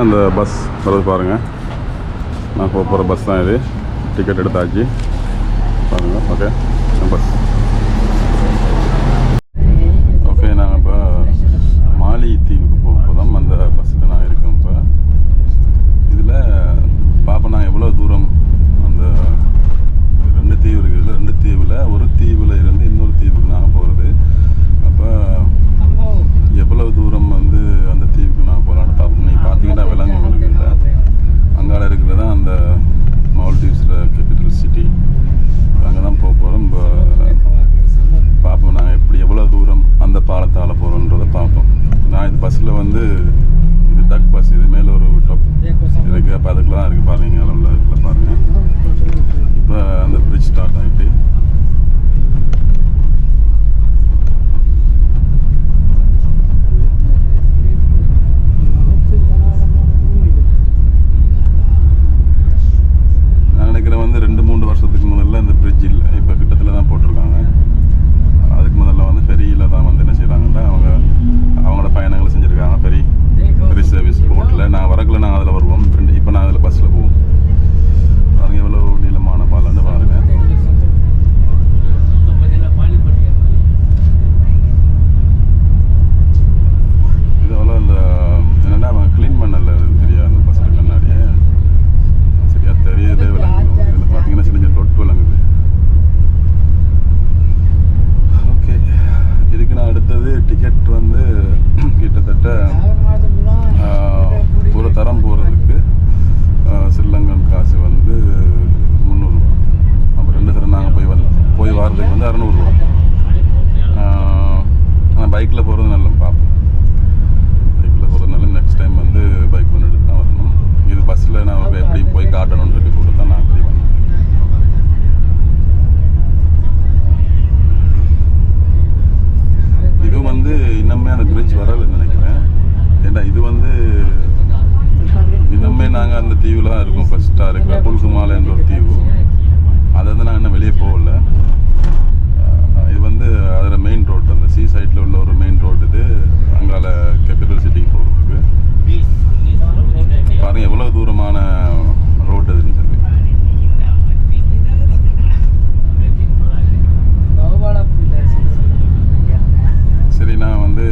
அந்த பஸ் வருது பாருங்கள். நான் போகிற பஸ் தான் இது. டிக்கெட் எடுத்தாச்சு பாருங்கள். Okay bus. ஓகே நாங்கள் இப்போ மாலி தீவுக்கு போக போகிறோம். அந்த பஸ்ஸில் நான் இருக்கேன். இப்போ இதில் பார்ப்போம் நான் எவ்வளோ தூரம் அந்த 2 தீவு இருக்குது. 2 தீவில் ஒரு தீவில் இருந்து இன்னொரு தீவுக்கு நாங்கள் போகிறது. அப்போ எவ்வளவு தூரம் வந்து அந்த தீவுக்கு நான் போகலான்னு பார்ப்போம். நீங்கள் பார்த்தீங்கன்னா விலங்கு இருக்குல்ல, அங்கால இருக்கிறது அந்த மால்டீவ்ஸில் கேபிட்டல் சிட்டி. அங்கே தான் போக போகிறோம். இப்போ பார்ப்போம் நாங்கள் எவ்வளோ தூரம் அந்த பாலத்தால் போகிறோன்றதை பார்ப்போம். நான் இது பஸ்ஸில் வந்து இது டக் பஸ். இது மேலே ஒரு டாப் இருக்குது. அப்போ அதுக்குள்ள தான் இருக்குது பாருங்க. அளவில் இருக்குல்ல பாருங்கள். இப்போ அந்த பிரிட்ஜ் ஸ்டார்ட் ஆகிட்டு வந்து 2-3 வருஷத்துக்கு முதல்ல இந்த பிரிட்ஜ் இல்லை, இப்போ கிட்டத்தில் தான் போட்டிருக்காங்க. அதுக்கு முதல்ல வந்து ஃபெரியில் தான் வந்து என்ன செய்கிறாங்கன்னா அவங்களோட பயணங்களை செஞ்சுருக்காங்க. ஃபெரி சர்வீஸ் போட்டில் நான் வரக்குள்ள நாங்கள் அதில் வருவோம். இப்போ நான் அதில் பஸ்ஸில் போவோம். பாருங்க எவ்வளோ நீளமான பாலன்னு பாருங்க. இது அவ்வளோ இந்த என்னென்னா அவங்க க்ளீன் பண்ணல தெரியாது அந்த பஸ்ஸில் கண்ணாடியே சரியா தெரியல. இதில் பார்த்தீங்கன்னா சின்ன சின்ன தொட்டு விளங்குது. ஓகே இதுக்கு நான் அடுத்தது டிக்கெட் வந்து கிட்டத்தட்ட ஒரு தரம் போகிறதுக்கு ஸ்ரீலங்கன் காசு வந்து 300 ரூபா. அப்போ 2 தரம் நாங்கள் போய் வரதுக்கு வந்து 600 ரூபா. ஆனால் பைக்கில் போகிறது நல்ல பார்ப்போம். பைக்கில் போகிறதுனால நெக்ஸ்ட் டைம் வந்து பைக் ஒன்று எடுத்து தான் வரணும். இது பஸ்ஸில் நான் எப்படி போய் காட்டணும்னு சொல்லி போட்டு தான் நான் அப்படி வந்தேன். இது வந்து இன்னுமே அந்த பிரிட்ஜ் வரலைன்னு நினைக்கிறேன். ஏன்னா இது வந்து இன்னுமே நாங்கள் அந்த தீவில் தான் இருக்கோம். ஃபஸ்ட்டாக இருக்கிற புல்குமாலைன்ற ஒரு தீவு. அதை வந்து நாங்கள் இன்னும் வெளியே போகல. இது வந்து அதில் மெயின் ரோடு, அந்த சீ சைடில் உள்ள ஒரு மெயின் ரோடு. இது அங்கால கேபிட்டல் சிட்டிக்கு போகிறதுக்கு பாருங்கள் எவ்வளோ தூரமான ரோடு இதுன்னு சொல்லி. சரி நான் வந்து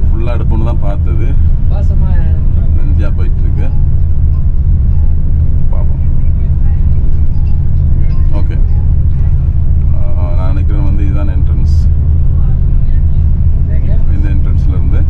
ஃபுல்லாக எடுப்போன்னு தான் பார்த்தது. நெஞ்சியாக போயிட்டுருக்கு. பார்ப்போம். ஓகே நான் நினைக்கிறேன் வந்து இதுதான் என்ட்ரன்ஸ். இந்த என்ட்ரன்ஸ்லேருந்து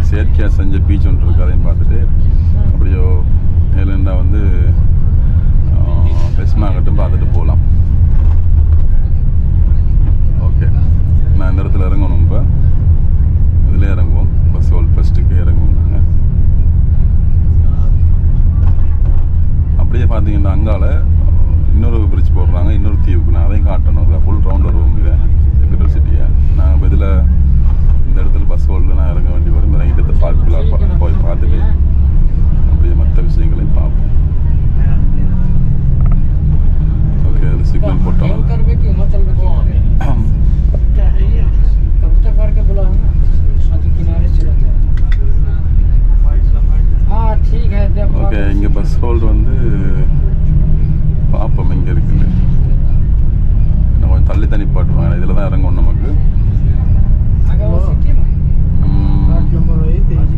செயற்கையாக செஞ்ச பீச் ஒன்று இருக்குது, அதையும் பார்த்துட்டு அப்படியோ ஏலண்டா வந்து பெஸ்மாகட்டும் பார்த்துட்டு போகலாம். ஓகே, நான் இந்த இடத்துல இறங்கணும். இப்போ இதில் இறங்குவோம், பஸ் ஹோல் ஃபஸ்ட்டுக்கு இறங்குவோம் நாங்கள். அப்படியே பார்த்தீங்கன்னா அங்கால இன்னொரு பிரிட்ஜ் போடுறாங்க, இன்னொரு தீவுக்கு. நான் அதையும் காட்டணும், ஃபுல் ரவுண்ட் வருவோம் இதை கேபிட்டல் சிட்டியை. நாங்கள் இப்போ இதில் இந்த இடத்துல பஸ் ஹோல்டில் நான் இறங்க வேண்டி வரும். இறங்கிட்டு பார்க்குள்ள போய் பார்த்துட்டு அப்படியே மற்ற விஷயங்களையும் பார்ப்போம். ஓகே, அது சிக்னல் போட்டோம். ஓகே, இங்கே பஸ் ஹோல்டு வந்து பார்ப்போம் எங்கே இருக்குது. இன்னும் கொஞ்சம் தள்ளி தண்ணி பாட்டுவாங்க, இதில் தான் இறங்கணும் நமக்கு.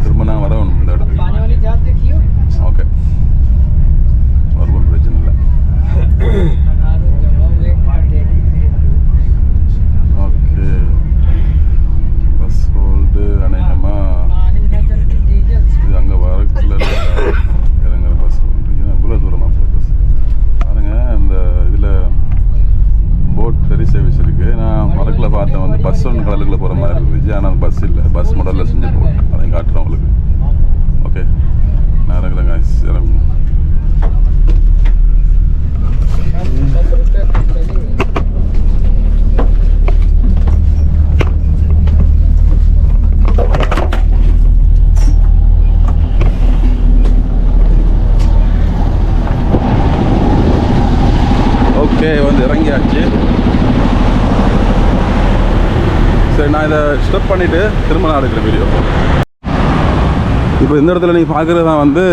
திரும்ப நான் வரணும் இந்த இடத்துக்கு. ஓகே, வருவோம், பிரச்சனை இல்லை. ஓகே, பஸ் ஹோல்டு அநேகமாக இது அங்கே வரக்குள்ள இறங்குற பஸ் ஹோல்டு. எவ்வளோ தூரமாக போய் பஸ் பாருங்க. அந்த இதில் போட் ஃபெரி சர்வீஸ் இருக்குது. நான் மரக்கில் பார்த்தேன் வந்து பஸ் ஒன்று கடலுக்குள்ளே போகிற மாதிரி இருந்துச்சு. ஆனால் பஸ் இல்லை, பஸ் மாடலில் செஞ்சு போட். அதையும் காட்டுறேன் உங்களுக்கு. ஓகே, நான் இறங்குறேன் காய்ஸ், இறங்குவோம். ஓகே, வந்து இறங்கியாச்சு. சரி, நான் இதை ஸ்டாப் பண்ணிவிட்டு திரும்ப நான் எடுக்கிற வீடியோ. இப்போ இந்த இடத்துல நீங்கள் பார்க்குறது தான் வந்து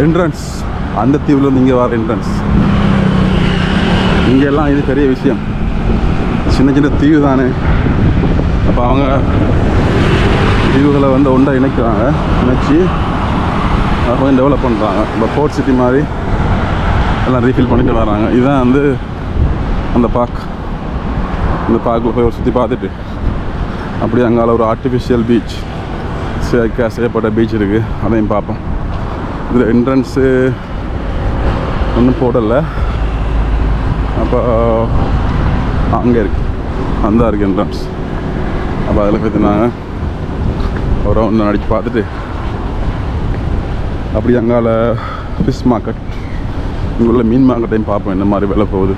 என்ட்ரன்ஸ். அந்த தீவுலேருந்து இங்கே வர என்ட்ரன்ஸ். இங்கெல்லாம் இது பெரிய விஷயம், சின்ன சின்ன தீவு தானே. அப்போ அவங்க தீவுகளை வந்து ஒன்றா இணைக்கிறாங்க, இணைச்சி கொஞ்சம் டெவலப் பண்ணுறாங்க. இப்போ போர்ட் சிட்டி மாதிரி எல்லாம் ரீஃபில் பண்ணிட்டு வராங்க. இதுதான் வந்து அந்த பார்க். இந்த பார்க்கில் போய் ஒரு சுற்றி பார்த்துட்டு அப்படியே அங்கால ஒரு ஆர்டிஃபிஷியல் பீச், செயற்கையாக செய்யப்பட்ட பீச் இருக்குது, அதையும் பார்ப்போம். இதில் என்ட்ரன்ஸு ஒன்றும் போடலை. அப்போ அங்கே இருக்குது, அந்த இருக்குது என்ட்ரன்ஸ். அப்போ அதில் போய் நாங்கள் ஒரு ஒன்று அடித்து பார்த்துட்டு அப்படி அங்கால ஃபிஷ் மார்க்கெட், இங்கே உள்ள மீன் மார்க்கெட்டையும் பார்ப்போம் என்ன மாதிரி விலை போகுது.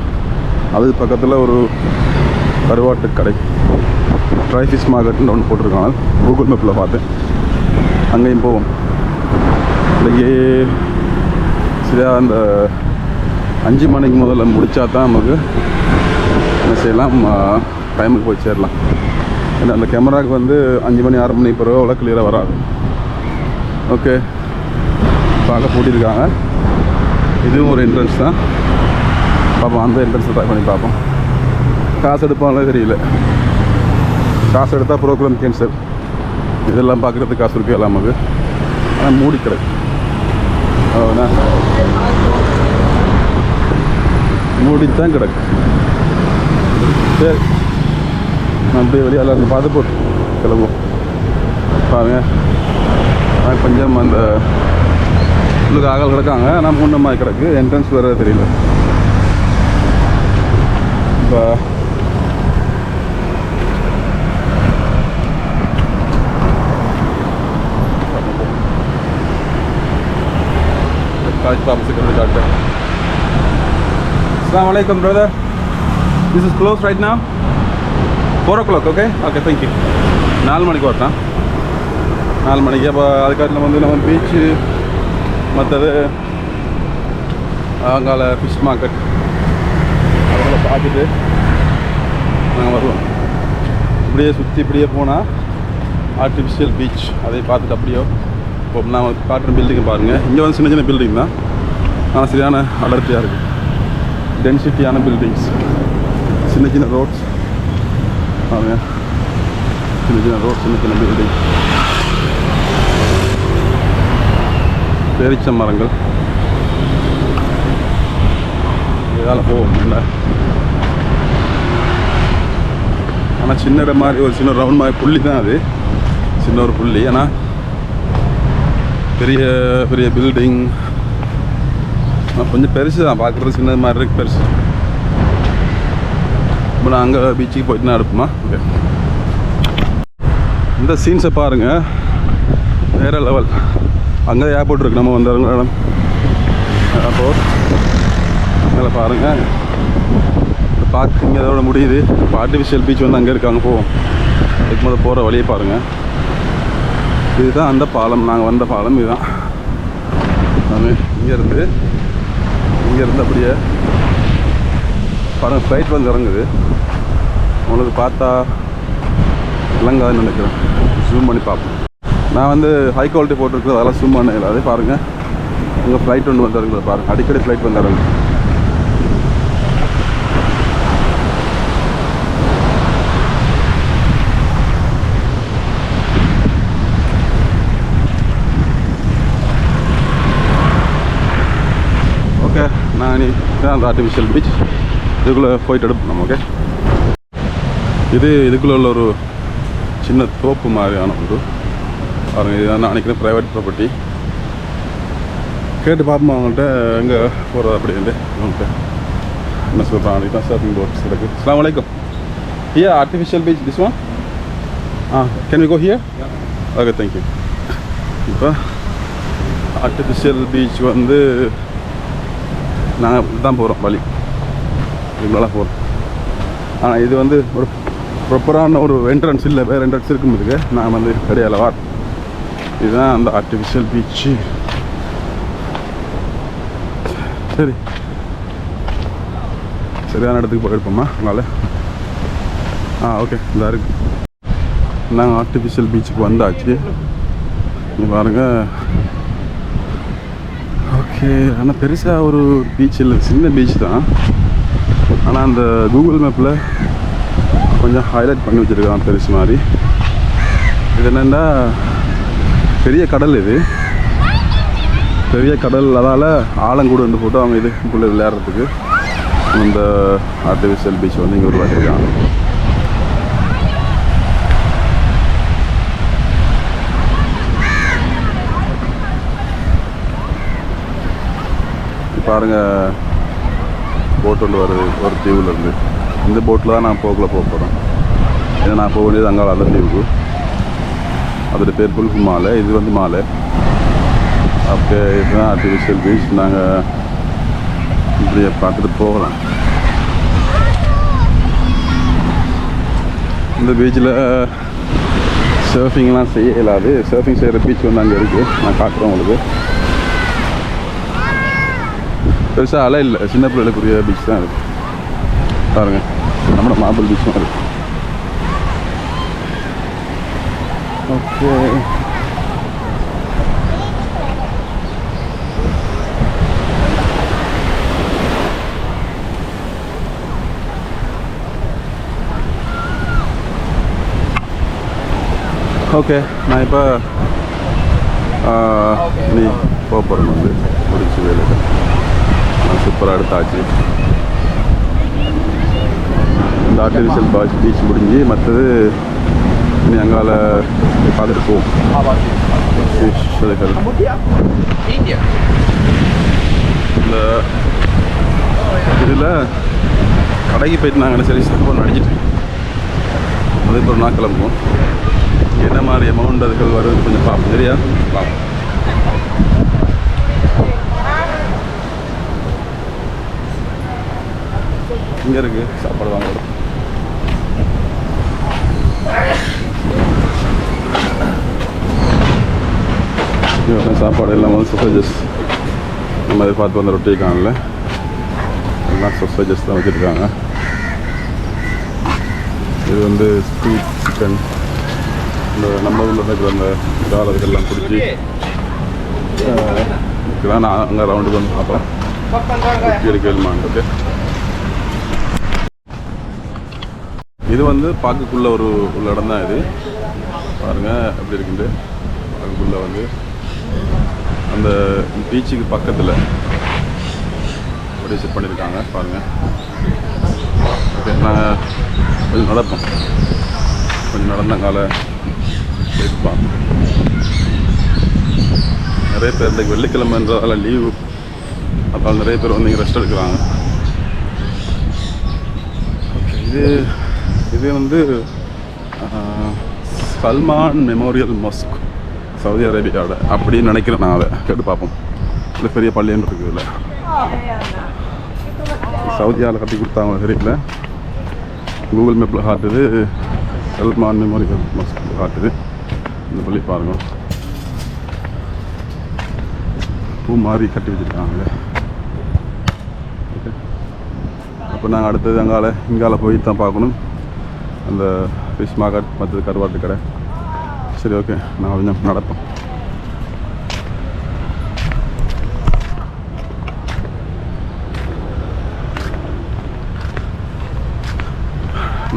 அது பக்கத்தில் ஒரு கருவாட்டு கடை, ட்ரை ஃபிஷ் மார்க்கெட்னு ஒன்று போட்டிருக்காங்க, கூகுள் மேப்பில் பார்த்தேன். அங்கேயும் போவோம். இன்றைக்கி சரியாக அந்த 5 மணிக்கு முதல்ல முடித்தா தான் நமக்கு என்ன செய்யலாம், டைமுக்கு போய் சேரலாம். ஏன்னா அந்த கேமராவுக்கு வந்து 5 மணி 6 மணி பிறகு அவ்வளோ கிளியராக வராது. ஓகே, பார்க்க பூட்டியிருக்காங்க. இதுவும் ஒரு என்ட்ரன்ஸ் தான். பார்ப்போம், அந்த என்ட்ரன்ஸை ட்ரை பண்ணி பார்ப்போம். காசு எடுப்பாங்களே தெரியல. காசு எடுத்தால் ப்ரோக்ராம் கேன்சல். இதெல்லாம் பார்க்குறதுக்கு காசு இருக்கு எல்லாம் நமக்கு. ஆனால் மூடி கிடக்கு. அவ்வளோண்ணா, மூடித்தான் கிடக்கு. சரி, நான் அப்படியே வெளியால் இருந்து பார்த்து போட்டு கிளம்புவோம். பாருங்க, கொஞ்சம் அந்த உள்ளுக்கு ஆகல் கிடக்காங்க, ஆனால் முன்னமாக கிடக்கு. என்ட்ரன்ஸ் வேறு தெரியல. இப்போ Assalamu alaikum brother. This is closed right now. 4 o'clock, okay? Okay, thank you. 4 மணிக்கு வரலாம். 4 மணிக்கு. அப்போ அதுக்காட்டில் வந்து நம்ம பீச்சு, மற்றது அங்கால ஃபிஷ் மார்க்கெட் அதெல்லாம் பார்த்துட்டு நாங்கள் வருவோம். இப்படியே சுற்றி இப்படியே போனால் ஆர்டிஃபிஷியல் பீச், அதை பார்த்துட்டு அப்படியோ இப்போ நான் காட்டுற பில்டிங்கை பாருங்கள். இங்கே வந்து சின்ன சின்ன பில்டிங் தான், ஆனால் சரியான அடர்த்தியாக இருக்குது. டென்சிட்டியான பில்டிங்ஸ், சின்ன சின்ன ரோட்ஸ் பாருங்கள். சின்ன சின்ன ரோட், சின்ன சின்ன பில்டிங், பேரிச்ச மரங்கள். இதால் போவோம் இல்லை. ஆனால் சின்ன இடம் மாதிரி ஒரு சின்ன ரவுண்ட் மாதிரி புள்ளி தான் அது. சின்ன ஒரு புள்ளி. ஆனால் பெரிய பெரிய பில்டிங் கொஞ்சம் பெருசு தான், பார்க்குறது சின்னது மாதிரி இருக்குது, பெருசு. இப்போ நான் அங்கே பீச்சுக்கு போயிட்டு தான் எடுப்போமா. ஓகே, இந்த சீன்ஸை பாருங்கள், வேறு லெவல். அங்கே ஏர்போர்ட் இருக்குது, நம்ம வந்த இடம் ஏர்போர்ட். அங்கே பாருங்கள், பார்க் இங்கே அதோட முடியுது. இப்போ ஆர்டிஃபிஷியல் பீச் வந்து அங்கே இருக்குது, அங்கே போவோம். அதுக்கு முதல்ல போகிற வழியை பாருங்கள். இதுதான் அந்த பாலம், நாங்கள் வந்த பாலம் இதுதான். நாங்கள் இங்கேருந்து அப்படியே பாருங்கள், ஃப்ளைட் வந்து இறங்குது. உங்களுக்கு பார்த்தா இலங்காதுன்னு நினைக்கிறேன். ஜூம் பண்ணி பார்ப்போம். நான் வந்து ஹை குவாலிட்டி போட்டிருக்குறது அதெல்லாம் ஜூம் பண்ணல. அதே பாருங்கள், உங்கள் ஃப்ளைட் ஒன்று வந்து இறங்குது பாருங்கள். அடிக்கடி ஃப்ளைட் வந்து இறங்குது. ஓகே, நான் அந்த ஆர்டிஃபிஷியல் பீச் இதுக்குள்ளே போயிட்டு எடுப்போம் நம்ம. ஓகே, இதுக்குள்ளே உள்ள ஒரு சின்ன தோப்பு மாதிரியான ஒரு பாருங்கள். இதுதான் நான் நினைக்கிறேன் ப்ரைவேட் ப்ராப்பர்ட்டி. கேட்டு பார்ப்போம் அவங்கள்ட்ட எங்கே போகிறது அப்படின்ட்டு. அவங்கள்ட்ட என்ன சொல்கிறாங்க. அன்றைக்கி தான் சர்ஃபிங் போட்ஸ் இருக்குது. அஸ்ஸலாமு அலைக்கும். Here artificial beach this one. Can we go here? Okay, thank you. இப்போ ஆர்டிஃபிஷியல் பீச் வந்து நாங்கள் தான் போகிறோம், வழி இவ்வளோலாம் போகிறோம். ஆனால் இது வந்து ஒரு ப்ராப்பரான ஒரு என்ட்ரன்ஸ் இல்லை, வேறு என்ட்ரன்ஸ் இருக்கும். இதுக்கு நான் வந்து கிடையாது வார். இதுதான் அந்த ஆர்டிஃபிஷியல் பீச்சு. சரி, சரியான இடத்துக்கு போய் எடுப்போம்மா அதனால். ஓகே, இந்த இருக்கு. நாங்கள் ஆர்டிஃபிஷியல் பீச்சுக்கு வந்தாச்சு. இங்கே பாருங்கள். ஓகே, ஆனால் பெருசாக ஒரு பீச் இல்லை, சின்ன பீச் தான். ஆனால் அந்த கூகுள் மேப்பில் கொஞ்சம் ஹைலைட் பண்ணி வச்சுருக்கான் பெருசு மாதிரி. இது என்னென்னா பெரிய கடல், இது பெரிய கடல். அதால் ஆலங்கூடு வந்து போட்டு அவங்க இதுக்குள்ளே விளையாடுறதுக்கு இந்த ஆர்டிஃபிஷியல் பீச் வந்து இங்கே உருவாக்கியிருக்காங்க. பாருங்கள், போட் ஒன்று வருது ஒரு தீவுலேருந்து. இந்த போட்டில் தான் நான் போக போகிறேன். ஏன்னா நான் போக வேண்டியது அங்கே அந்த தீவுக்கு. அதோட பேர் புல்ஃபு மாலை. இது வந்து மாலை. ஓகே, இதுதான் ஆர்டிஃபிஷியல் பீச். நாங்கள் இப்படியே பார்த்துட்டு போகலாம். இந்த பீச்சில் சர்ஃபிங்லாம் செய்ய இயலாது. சர்ஃபிங் செய்கிற பீச் வந்து அங்கே இருக்குது, நான் காட்டுறேன் உங்களுக்கு. பெருசாக அலை இல்லை, சின்ன பிள்ளைகளுக்குரிய பீச் தான் இருக்குது. பாருங்கள், நம்மளோட மார்பிள் பீச் தான் இருக்குது. ஓகே, ஓகே, நான் இப்போ நீ போகிறேன் வந்து முடிச்சு வேலை சூப்பராக எடுத்தாச்சு. இந்த ஆர்டிஃபிஷியல் பீச் முடிஞ்சு மற்றது இனி அங்கால பார்த்துட்டு போவோம். இந்த இதில் கடைக்கு போயிட்டு நாங்கள் சரி சாப்பாடு அடிச்சிட்டு அதே போல் நான் கிளம்புவோம். என்ன மாதிரி அமௌண்ட் அதுகள் வருது கொஞ்சம் பார்ப்போம். சரியா? பார்ப்போம். இங்கே இருக்குது சாப்பாடு வாங்க. சாப்பாடு எல்லாம் வந்து சொசேஜஸ் நம்ம அதை பார்த்து வந்து ரொட்டி காணல, எல்லாம் சொசேஜஸ் தான் வச்சுருக்காங்க. இது வந்து ஸ்வீட் சிக்கன், இந்த நம்ம ஊரில் இருக்கிற அந்த இறால் அதுக்கெல்லாம் பிடிச்சி நான் அங்கே ரவுண்டுக்கு வந்து பார்ப்போம். ரொட்டி எடுக்கலுமான்னு. ஓகே, இது வந்து பார்க்கக்குள்ள ஒரு உள்ள இடம் தான் இது. பாருங்கள் எப்படி இருக்குது. பார்க்கக்குள்ள வந்து அந்த பீச்சுக்கு பக்கத்தில் அப்படியே செட் பண்ணியிருக்காங்க பாருங்கள். ஓகே, நாங்கள் கொஞ்சம் நடப்போம். கொஞ்சம் நடந்தங்கால இருப்பான். நிறைய பேர் இந்த வெள்ளிக்கிழமைன்றதால லீவு, அதனால் நிறைய பேர் வந்து இங்கே ரெஸ்ட் எடுக்கிறாங்க. ஓகே, இது வந்து சல்மான் மெமோரியல் மாஸ்க் சவுதி அரேபியாவோட அப்படின்னு நினைக்கிறேன். நான் அதை கேட்டு பார்ப்போம். இல்லை பெரிய பள்ளின்னு இருக்குது. இல்லை சவுதியாவில் கட்டி கொடுத்தாங்க தெரியல. கூகுள் மேப்பில் காட்டுது சல்மான் மெமோரியல் மாஸ்க் காட்டுது. இந்த பள்ளி பாருங்கள், பூ மாதிரி கட்டி வச்சுருக்காங்களே. ஓகே, அப்போ நாங்கள் அடுத்தது இங்கால போய் தான் பார்க்கணும் அந்த ஃபிஷ் மார்க்கெட், மற்றது கருவாட்டு கடை. சரி, ஓகே, நான் கொஞ்சம் நடப்போம்.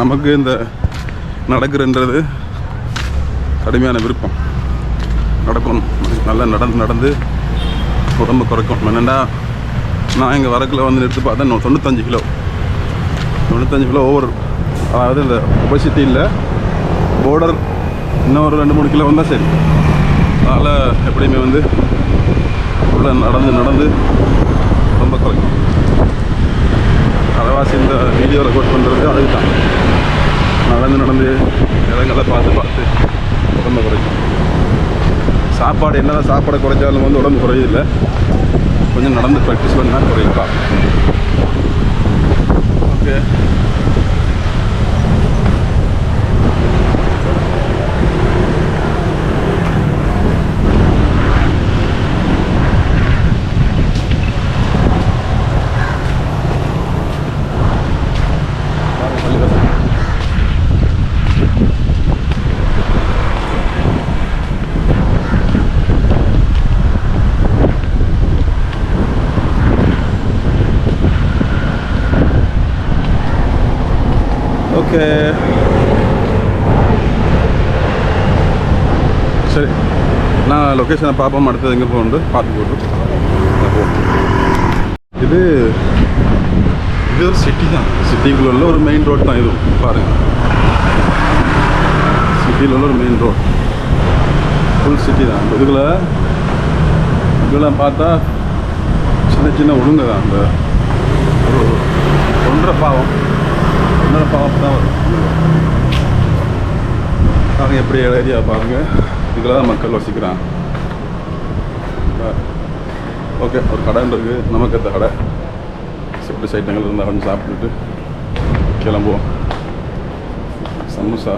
நமக்கு இந்த நடக்குறன்றது கடுமையான விருப்பம். நடக்கணும், நல்லா நடந்து உடம்பு குறைக்கும். என்னென்னா நான் இங்கே வரக்கில் வந்து எடுத்து பார்த்தா 95 கிலோ ஓவர். அதாவது இந்த ஒபசிட்டி இல்லை, போர்டர் இன்னும் ஒரு 2-3 கிலோ வந்தால் சரி. அதனால் எப்படியுமே வந்து உள்ள நடந்து ரொம்ப குறைக்கும். அரைவாசி இந்த வீடியோ ரெக்கார்ட் பண்ணுறது அதுதான். நடந்து இடங்களை பார்த்து உடம்பு குறைக்கும். சாப்பாடு என்னதான் சாப்பாடை குறைச்சாலும் வந்து உடம்பு குறையில்லை. கொஞ்சம் நடந்து ப்ராக்டிஸ் பண்ணால் குறைப்பா. ஓகே, ஓகே, சரி, நான் லொக்கேஷனை பார்ப்போம். அடுத்தது எங்கே போகணும் பார்த்து போடுறோம். இது ஒரு சிட்டி தான். சிட்டிக்குள்ள உள்ள ஒரு மெயின் ரோட் தான். இது பாருங்கள், சிட்டியில் உள்ள ஒரு மெயின் ரோட், ஃபுல் சிட்டி தான். இதுக்குள்ளே பார்த்தா சின்ன ஒழுங்கு தான். அந்த ஒரு ஒன்றரை பாவம் தான் வரும். பாருங்கள் எப்படி ஏரியா பாருங்கள். இதுக்குள்ள தான் மக்கள் வசிக்கிறாங்க. ஓகே, ஒரு கடை இருக்குது, நமக்கு அந்த கடை சிப்டு சைட்டங்கள் இருந்தால் கொஞ்சம் சாப்பிட்டுட்டு கிளம்புவோம். சமோசா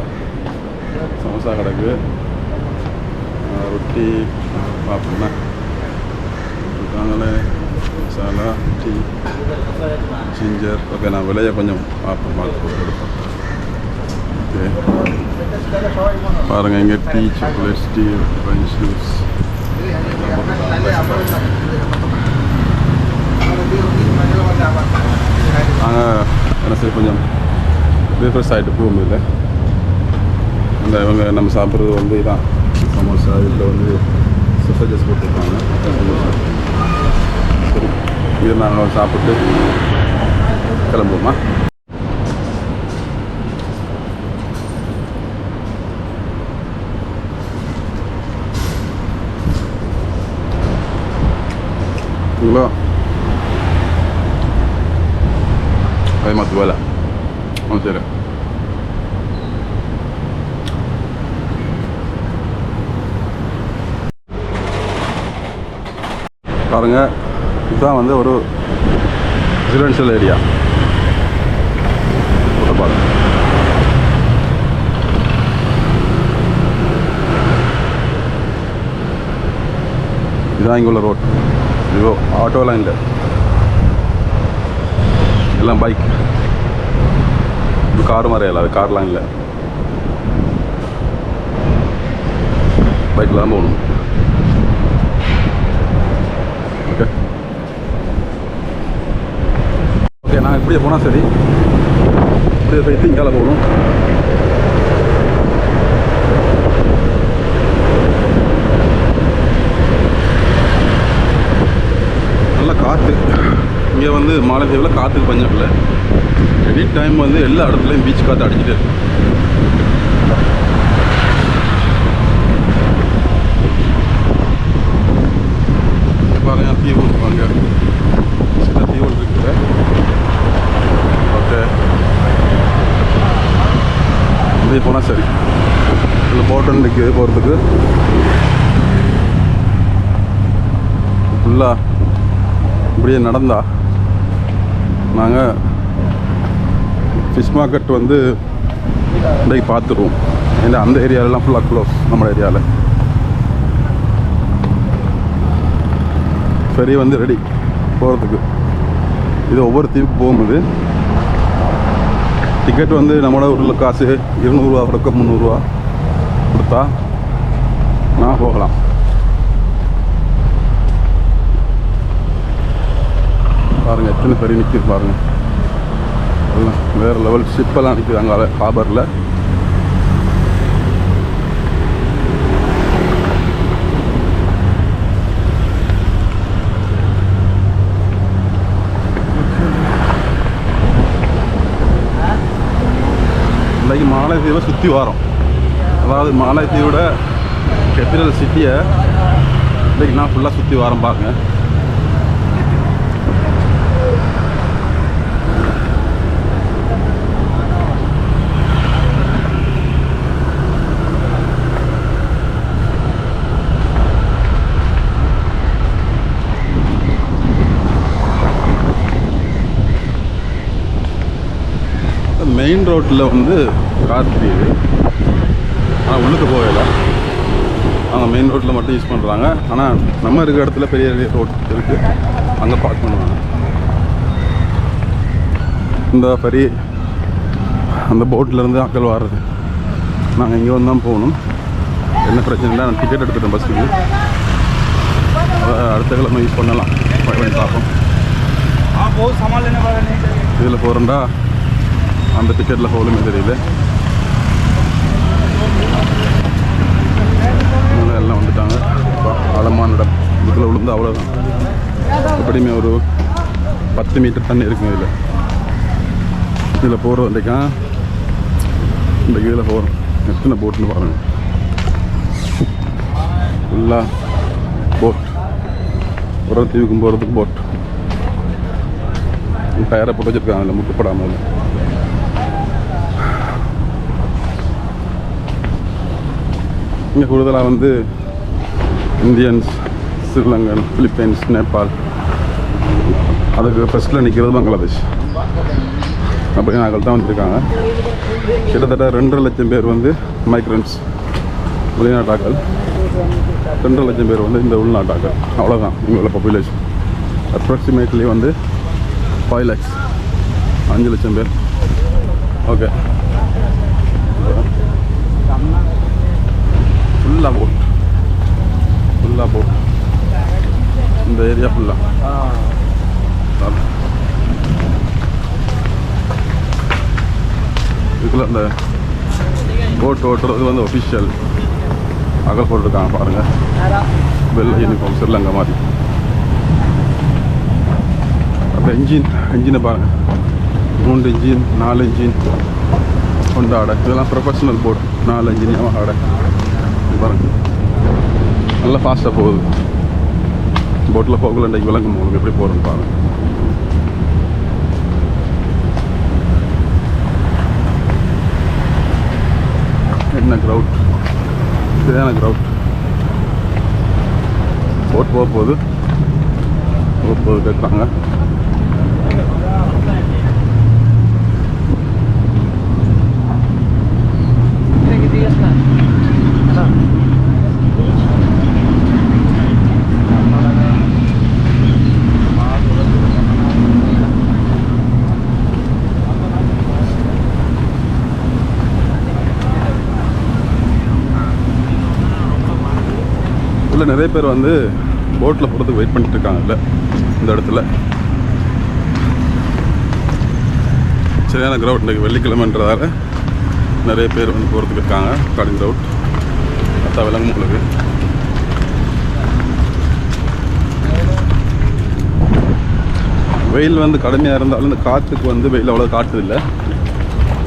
கடைக்கு ரொட்டி பார்ப்போம்னா இருக்காங்களே. Masala, tea, ginger. ஓகே, நான் விலையை கொஞ்சம் பார்ப்போம். ஓகே, பாருங்கள் இங்கே tea, chocolates, tea, French juice. நாங்கள் என்ன சரி கொஞ்சம் ரிஃப்ரெஷ் ஆகிட்டு போக முடியல. இந்த இவங்க நம்ம சாப்பிட்றது வந்து இதான் சமோசா. இதில் வந்து சோசேஜஸ் போட்டிருக்காங்க. சரி, இது நாங்கள் சாப்பிட்டு கிளம்புவோமா? Gula Ay matwala Masira பாருங்க, இதுதான் வந்து ஒரு ரெசிடென்ஷியல் ஏரியா. பாருங்க, இதுதான் இங்கே உள்ள ரோட். இது ஆட்டோலாம் இல்லை, எல்லாம் பைக். இது கார் மாதிரி இல்லை, அது கார்லாம் இல்லை, பைக்கில் தான் போகணும். ஓகே ஓகே, நான் இப்படியே போனால் சரி, இப்படியே போய் இங்கால போகணும். நல்ல காற்று. இங்கே வந்து மாலத்தீவில் காற்றுக்கு பஞ்சம் இல்லை. எனி டைம் வந்து எல்லா இடத்துலையும் பீச் காற்று அடிச்சுட்டு இருக்கு. இருக்குது போகிறதுக்கு. ஃபுல்லாக இப்படியே நடந்தா நாங்கள் ஃபிஷ் மார்க்கெட் வந்து இன்றைக்கு பார்த்துருவோம். ஏன்னா அந்த ஏரியாவிலலாம் ஃபுல்லாக க்ளோஸ். நம்ம ஏரியாவில் ஃபெரி வந்து ரெடி போகிறதுக்கு. இது ஒவ்வொரு தீவுக்கு போகும்போது டிக்கெட் வந்து நம்மளோட ஊரில் காசு 200 ரூபா வரைக்கும் 300 ரூபா கொடுத்தா நான் போகலாம். பாருங்கள் எத்தனை ஃபெரி நிற்கிது பாருங்கள். எல்லாம் வேறு லெவல் ஷிப்பெல்லாம் நிற்கிது அங்கே ஹார்பரில். இன்றைக்கு மாலைத்தீவை சுற்றி வரோம். அதாவது மாலைத்தீவோட கேபிட்டல் சிட்டியை இன்றைக்கி நான் ஃபுல்லாக சுற்றி வரோம் பாருங்க. மெயின் ரோட்டில் வந்து கார் தெரியுது, ஆனால் உள்ளுக்கு போகலை. அவங்க மெயின் ரோட்டில் மட்டும் யூஸ் பண்ணுறாங்க. ஆனால் நம்ம இருக்கிற இடத்துல பெரிய ரோட் இருக்குது, அங்கே பார்க் பண்ணுவாங்க. இந்த ஃபெரி அந்த போட்டிலேருந்து ஆக்கள் வர்றது. நாங்கள் இங்கே வந்து தான் போகணும். என்ன பிரச்சனை இல்லை, நான் டிக்கெட் எடுத்துட்டேன் பஸ்ஸுக்கு. அடுத்த கிழமை யூஸ் பண்ணலாம். பண்ணி பார்ப்போம். இதில் போகிறேன்டா அந்த டிக்கெட்டில் போகலுமே தெரியல. எல்லாம் வந்துட்டாங்க. ஆழமான இடம். இதுக்குள்ளே விழுந்து அவ்வளோதான். எப்படியுமே ஒரு 10 மீட்டர் தண்ணி இருக்குங்க இதில். இதில் போகிறோம் இன்றைக்கா. இந்த இதில் போகிறோம். எத்தனை போட்டுன்னு பாருங்கள். ஃபுல்லாக போட். ஒரு தீவுக்கும் போகிறதுக்கு போட். டயரை போட்டு வச்சுருக்காங்க இல்லை முட்டுப்படாமல். இங்கே கூடுதலாக வந்து இந்தியன்ஸ், ஸ்ரீலங்கன், பிலிப்பைன்ஸ், நேபாள், அதுக்கு ஃபஸ்ட்டில் நிற்கிறது பங்களாதேஷ் அப்படின்னு ஆக்கள் தான் வந்துருக்காங்க. கிட்டத்தட்ட 2.5 லட்சம் பேர் வந்து மைக்ரன்ஸ், வெளிநாட்டாக்கள். 2.5 லட்சம் பேர் வந்து இந்த உள்நாட்டாக்கள். அவ்வளோதான் இவங்களோட பாப்புலேஷன். அப்ராக்சிமேட்லி வந்து 5 lakhs, 5 லட்சம் பேர். ஓகே, ஃபுல்லாக போட். ஃபுல்லாக போட் இந்த ஏரியா ஃபுல்லாக. இதுக்குள்ள அந்த போட் ஓட்டுறது வந்து ஒஃபிஷியல் அகல் போட்டிருக்காங்க பாருங்கள். வெள்ளை யூனிஃபார்ம் ஸ்ரீலங்கா மாதிரி. அப்புறம் இன்ஜினை பாருங்கள். 3 இன்ஜின், 4 இன்ஜின் கொண்ட ஆடை. இதெல்லாம் ப்ரொஃபஷனல் போட். 4 இன்ஜின் ஆடை பாருங்கள். நல்லா ஃபாஸ்ட்டாக போகுது. போட்டில் போகல இன்றைக்கு விளங்கும் உங்களுக்கு எப்படி போகிறோன்னு பாருங்கள். என்ன க்ரௌட், சரியான க்ரௌட். போட் போக போகுது கேட்குறாங்க. நிறைய பேர் வந்து போட்டில் போகிறதுக்கு வெயிட் பண்ணிட்டு இருக்காங்கல்ல இந்த இடத்துல. சரியான க்ரௌட். இன்றைக்கி வெள்ளிக்கிழமைன்றதால நிறைய பேர் வந்து போகிறதுக்கு இருக்காங்க. கார்டிங் க்ரௌட் அத்தா விளங்கும் உங்களுக்கு. வெயில் வந்து கடுமையாக இருந்தாலும் இந்த காற்றுக்கு வந்து வெயில் அவ்வளோ காட்டுதில்லை.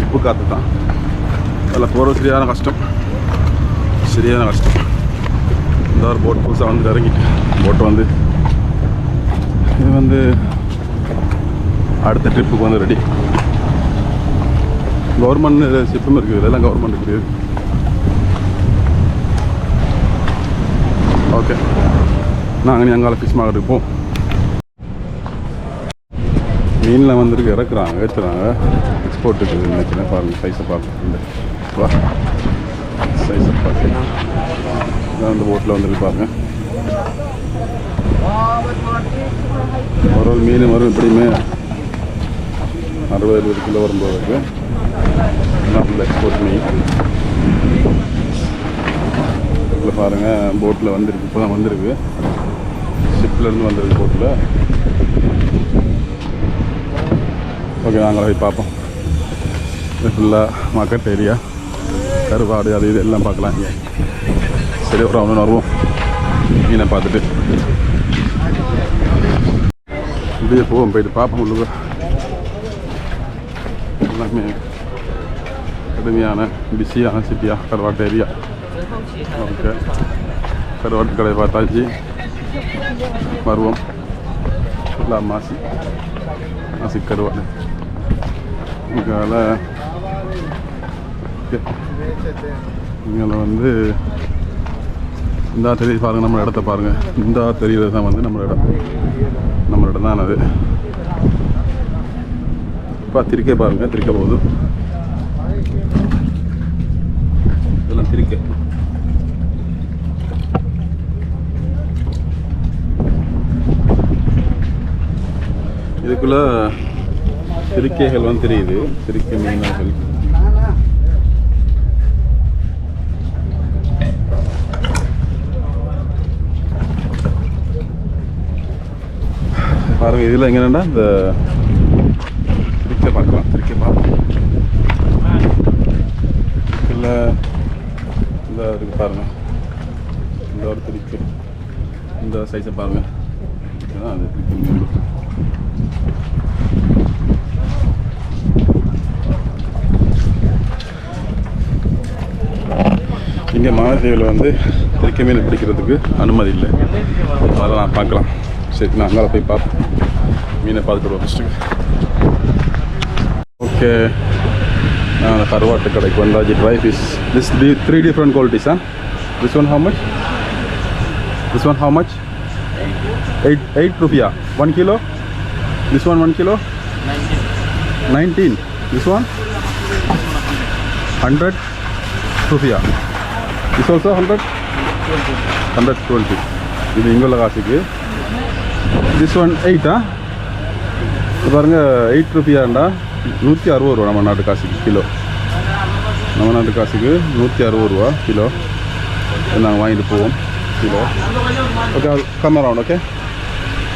உப்பு காற்று தான். அதில் போகிறது சரியான கஷ்டம். இந்த ஒரு போட் புதுசாக வந்து இறங்கிட்டு போட்டு வந்து இது வந்து அடுத்த ட்ரிப்புக்கு வந்து ரெடி. கவர்மெண்ட் ஷிப்பும் இருக்குது. இதெல்லாம் கவர்மெண்ட் இருக்குது. ஓகே நாங்கள் அங்கால ஃபிஷ் மார்க்கெட்டுக்கு போவோம். மீனில் வந்துருக்கு இறக்குறாங்க ஏற்றுறாங்க எக்ஸ்போர்ட்டுக்கு நினைக்கிறேன். பாருங்கள் சைஸை பார்க்க வா சைஸை பார்த்தீங்கன்னா இதான் அந்த போட்டில் வந்துருக்கு பாருங்க. ஒரு மீன் வரும் எப்படியுமே 60-70 கிலோ வரும்போது இருக்குது. ஃபுல் எக்ஸ்போர்ட் மீன் இதில் பாருங்கள் போட்டில் வந்துருக்கு. இப்போ தான் வந்திருக்கு, ஷிப்லேருந்து வந்திருக்கு போட்டில். ஓகே நாங்கள் போய் பார்ப்போம். இது ஃபுல்லாக மார்க்கெட் ஏரியா, கருவாடு அது இது எல்லாம் பார்க்கலாம் இங்கே. சரி ஒரு ரவுண்ட் வருவோம் மீனை பார்த்துட்டு இப்படியே போவோம். போயிட்டு பார்ப்போம். உள்ளுக்கு எல்லாமே கடுமையான பிஸியான சிட்டியா கருவாட்டு ஏரியா. ஓகே கருவாட்டு கடை பார்த்தாச்சு, வருவோம். ஃபுல்லாக மாசி கருவாடு இங்கே வந்து இந்த தெரிய பாருங்கள். நம்ம இடத்த பாருங்கள். இந்த தெரிகிறது தான் வந்து நம்ம இடம் தான் அது. இப்போ திரிக்க பாருங்கள், திரிக்க போகுது. இதெல்லாம் திரிக்க இதுக்குள்ள திருக்கைகள் வந்து தெரியுது. திருக்கை மீனர்கள் பாருங்க. இதில் எங்கன்னா இந்த திருக்கை பார்க்கலாம். திருக்கை பார்க்கலாம். இல்லை இந்த இருக்கு பாருங்க. இந்த ஒரு திருக்கை இந்த சைஸை பாருங்க. இதுதான் அது திருக்கை மீன். இங்கே மாலத்தீவில் வந்து திருக்கை மீன் பிடிக்கிறதுக்கு அனுமதி இல்லை. அதெல்லாம் நான் பார்க்கலாம். சரி நான் அங்கே போய் பார்ப்போம். மீனை பார்த்துட்டு வருவோம் ஃபஸ்ட்டு. ஓகே நான் கருவாட்டு கடைக்கு வந்தாச்சு. Try fish this 3 different qualities. This one how much? This one how much? 8 rupiah 1 kilo. This one 1 kilo 19. This one 100 rupiah. This also 120. இது இங்குள்ள காசுக்கு. திஸ் ஒன் 8 பாருங்க. 8 rupiahண்டா 160 ரூபா நம்ம நாட்டு காசுக்கு கிலோ. நம்ம நாட்டு காசுக்கு 160 ரூபா கிலோ. நாங்கள் வாங்கிட்டு போவோம் kilo. Okay come around. Okay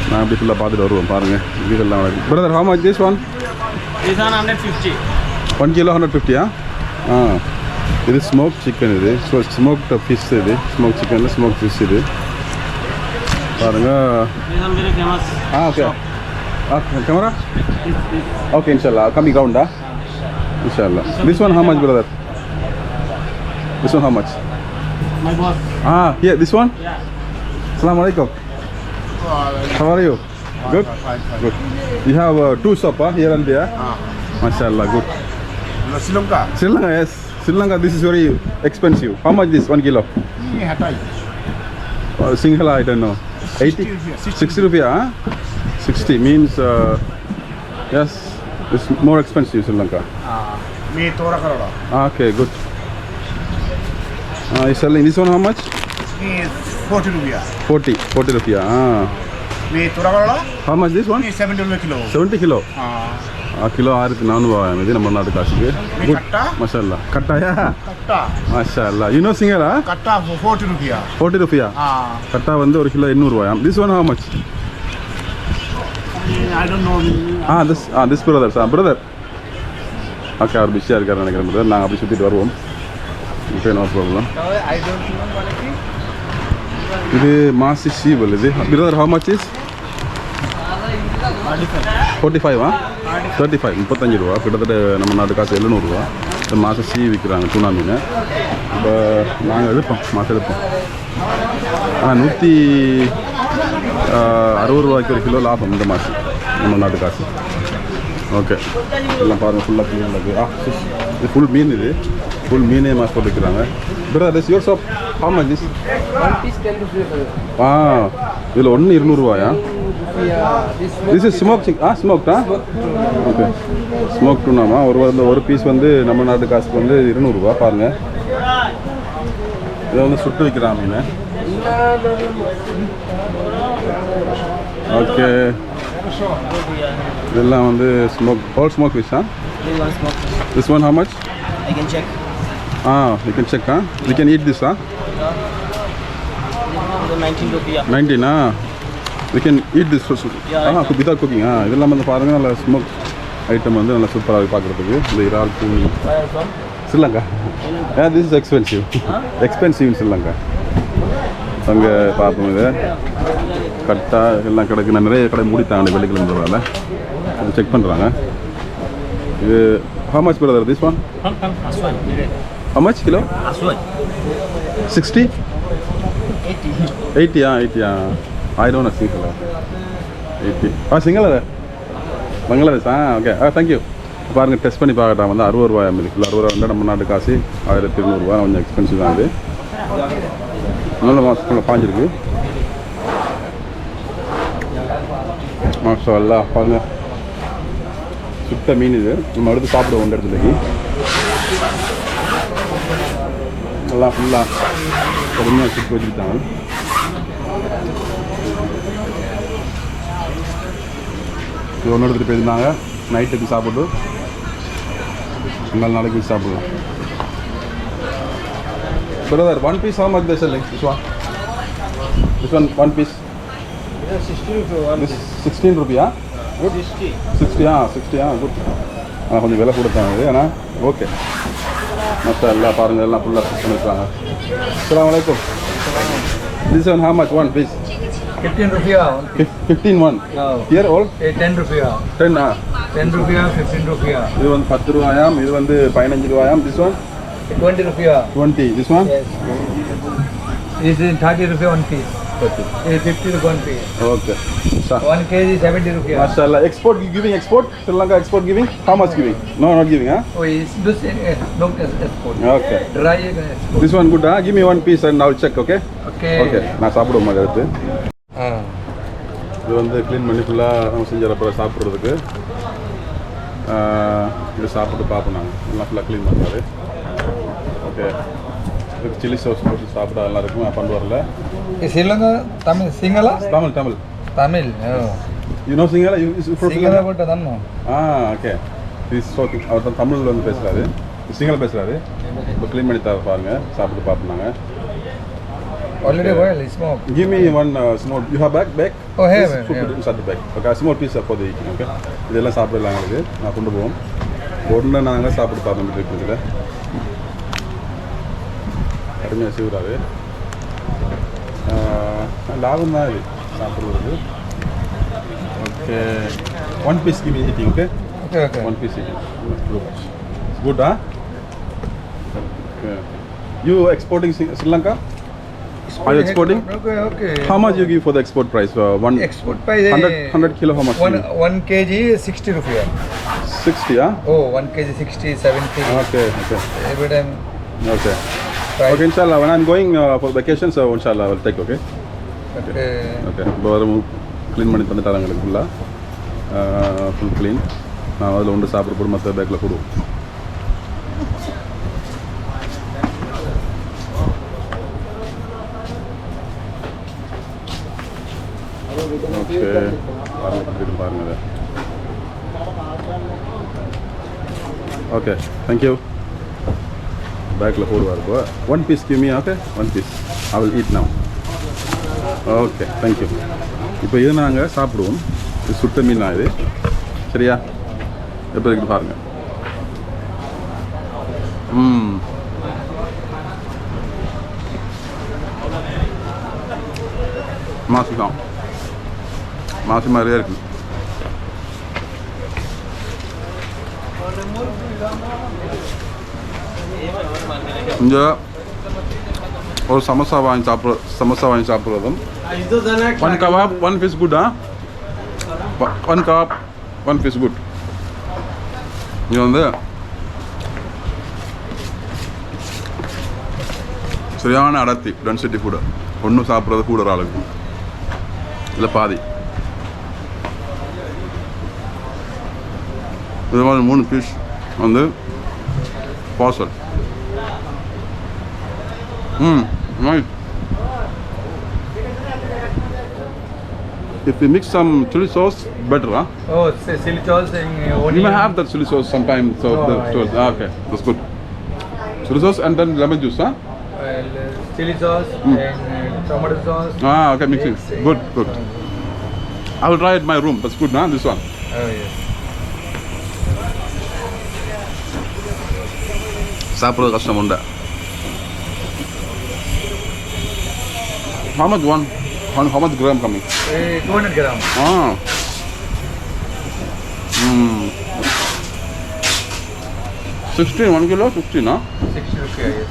நான் அப்படி ஃபுல்லாக பார்த்துட்டு வருவோம். பாருங்கள் இதெல்லாம் brother how much this one? This one 150. 1 kilo 150. இது ஸ்மோக் சிக்கன். இது ஸ்மோக்டு ஃபிஷ். இது ஸ்மோக் சிக்கனில் ஸ்மோக் ஃபிஷ். இது பாருங்கள். ஓகே கேமரா ஓகே இன்ஷால்லா கம்மி கவுண்டா இன்ஷால்லா. This one how much brother? This one how much? My boss. Here this one? Yeah. Assalamu alaikum. How are you? Good? Good. You have 2 shop here and there? Mashallah, good. Sri Lanka? Sri Lanka, yes. Sri Lanka, this is very expensive. How much this 1 kilo? Sinhala, I don't know. 80? 60 rupiah, 60 means, yes, it's more expensive Sri Lanka. Me Tora Karola. Okay, good. You're selling this one how much? Me 40 rupiah. 40 rupiah. Me Tora Karola? How much this one? Me 70 rupiah kilo. 70 kilo. Kilo 1400 இது நம்ம நாட்டு காசுக்கு. Good மாஷாஅல்லா. கட்டாயா? கட்டா. மாஷாஅல்லா. You know Sinhala? கட்டா 40 rupiah. 40 rupiah. கட்டா வந்து 1 கிலோ 800 ரூபாயா. This one how much? I don't know. This brother. Brother. Okay அவர் பிஸியாக இருக்காரு நினைக்கிறேன் பிரதர். நாங்கள் அப்படி சுற்றிட்டு வருவோம். Okay no problem. இது மாசி சீவல். இது பிரதர் how much is? 45. 35 35 ரூபா. கிட்டத்தட்ட நம்ம நாட்டு காசு 700 ரூபா. இந்த மாதம் சீ விற்கிறாங்க தூணா மீன். இப்போ நாங்கள் எடுப்போம், மாதம் எடுப்போம். 160 ரூபாய்க்கு 1 கிலோ லாபம் இந்த மாதம் நம்ம நாட்டு காசு. ஓகே எல்லாம் பாருங்கள் ஃபுல்லாக க்ளீன் இருக்குது. இது ஃபுல் மீன் இது ஃபுல் மீனே மாஸ் போட்டுக்கிறாங்க brother this your shop how much this One piece 10 rupees. ஆ இதில் ஒன்று 200 திஸ் இஸ் ஸ்மோக்டா ஓகே ஸ்மோக் டூனாமா ஒரு பீஸ் வந்து நம்ம நாட்டு காசுக்கு வந்து 200 பாருங்கள் இதை வந்து சுட்டு வைக்கிறான் மீன் ஓகே இதெல்லாம் வந்து smoke whole smoke fish This one smoke. This one how much I can check. you can check you can eat this The 19 rupiah. 19 we can eat this without cooking இதெல்லாம் வந்து பாருங்கள் நல்ல ஸ்மோக் ஐட்டம் வந்து நல்லா சூப்பராக பார்க்குறதுக்கு இந்த இறால் பூனி Where are you from? Sri Lanka this is expensive in Sri Lanka அங்கே பார்ப்போம் இதை கரெக்டாக எல்லாம் கிடக்கு நான் நிறைய கடை மூடித்தாங்க வெள்ளிக்கிழமைனால செக் பண்ணுறாங்க இது how much brother this one Aswan. how much kilo Aswan. 60 80. 80 I don't know single 80 single Bangladesh okay thank you பாருங்கள் டெஸ்ட் பண்ணி பார்க்கட்டான் வந்து 60 ரூபாய் மீது ஃபுல் 60 ரூபா வந்து நம்ம நாட்டு காசு 1200 கொஞ்சம் எக்ஸ்பென்சிவ் தான் அது நல்ல மாதம் பாஞ்சிருக்கு மாஷா அல்லா பாருங்கள் சுட்ட மீன் இது நம்ம எடுத்து சாப்பிடுவோம் ஒன்று இடத்துலக்கு நல்லா ஃபுல்லாக பொறுமையாக சுட்டு வச்சுக்கிட்டாங்க இது ஒன்று எடுத்துகிட்டு போயிருந்தாங்க நைட்டுக்கு சாப்பிட்டு நாலு நாளைக்கு வச்சு சாப்பிடலாம் brother one piece how much they selling this one piece 16 rupiah good 60 good கொஞ்சம் விலை கொடுத்தாங்க ஆனால் ஓகே மற்ற எல்லாம் பாருங்கள் எல்லாம் ஃபுல்லாக ஃபிக்ஸ் பண்ணியிருக்காங்க அஸ்ஸலாமு அலைக்கும் this one how much one piece 15 rupiah. 15 one here all 10 rupiah. 10 10 rupiah, 15 rupiah. இது வந்து 10 ரூபாயாம் இது வந்து 15 ரூபாயாம் this one 20 rupiah. 20 this one Yes. This is 30 rupiah one piece. 30 This is 50 rupiah one piece. okay 1 kg 70 rupiah. mashallah export giving export Sri Lanka export giving how much giving no not giving Oh, is this no export. okay Dry export. this one good give me one piece and I'll check okay Okay. okay நான் சாப்பிடுவோம் மாதிரி எடுத்து இது வந்து clean பண்ணி ஃபுல்லாக நம்ம செஞ்சப்போ சாப்பிட்றதுக்கு இது சாப்பிட்டு பார்ப்போம் நாங்கள் எல்லாம் ஃபுல்லாக க்ளீன் பண்ணுறாரு ஓகே இதுக்கு சில்லி சோஸ் போட்டு சாப்பிட நல்லா இருக்கும் பண்ணு வரல Sri Lanka Tamil Sinhala? Tamil Tamil. Oh. You know Sinhala you Sinhala போட்டு தானோ? ஓகே இஸ் ஓகே அவர் தான் தமிழில் வந்து பேசுகிறாரு சிங்களம் பேசுகிறாரு இப்போ க்ளீன் பண்ணி தர பாருங்கள் சாப்பிட்டு பார்ப்போம் நாங்கள் Already boiled, smoke. Give me one small. You have bag? Oh, here. Just put it inside the bag. Okay, small piece for the eating. Okay. இதெல்லாம் சாப்பிடலாம் எங்களுக்கு நான் கொண்டு போவோம் உடனே நாங்கள் சாப்பிட்டு பார்த்தோம் இதில் கடுமையாக செய்கிறாரு லாபம் தான் இது சாப்பிட்றது okay one piece give eating okay Okay, okay. One piece eating good okay you exporting Sri Lanka Are you exporting? Okay, okay. How much you give for the export price? One Export price 100 kilo how much? 1 kg 60 rupiah. 60, huh? Oh, 1 kg 60, 70. Okay. Every time. Okay. Price. Okay, inshallah. When I'm going for vacation, so inshallah I will take. Okay. Okay. Okay. இப்போ clean பண்ணி தந்துட்டாங்க எங்களுக்கு full clean நான் அதில் ஒன்று சாப்பிட போட்டு மற்ற பேக்கில் போடுவோம் ஓகே பாருங்க ஓகே தேங்க்யூ பேக்கில் போடுவார் இப்போ one piece give me okay one piece I will eat now okay thank you இப்போ இது நாங்கள் சாப்பிடுவோம் இது சுட்ட மீன் தான் இது சரியா எப்படி இருக்குது பாருங்கள் மாசம் மாசம் மாதிரியே இருக்கு இங்கே ஒரு சமோசா வாங்கி சாப்பிட்றதும் ஒன் கபாப் ஒன் பீஸ் குட்டா one kebab one piece good இது வந்து சரியான அடர்த்தி டென்சிட்டி கூட ஒன்றும் சாப்பிட்றது கூட ஒரு ஆளுக்கு இல்லை பாதி இது மாதிரி 3 பீஸ் வந்து parcel nice. If we mix some chili sauce, better, huh? Oh, chili sauce and onion. You may have that chili sauce sometimes. So No, okay, that's good. Chili sauce and then lemon juice, huh? Chili sauce and tomato sauce. Okay, mixing. Good. I will try it in my room. That's good, huh? This one. Oh yes. சாப்பிட்றது கஷ்டம் உண்டா. How much one? How much gram coming? 200 grams. 16, 1 kilo 16, huh? 60 rupees, yes.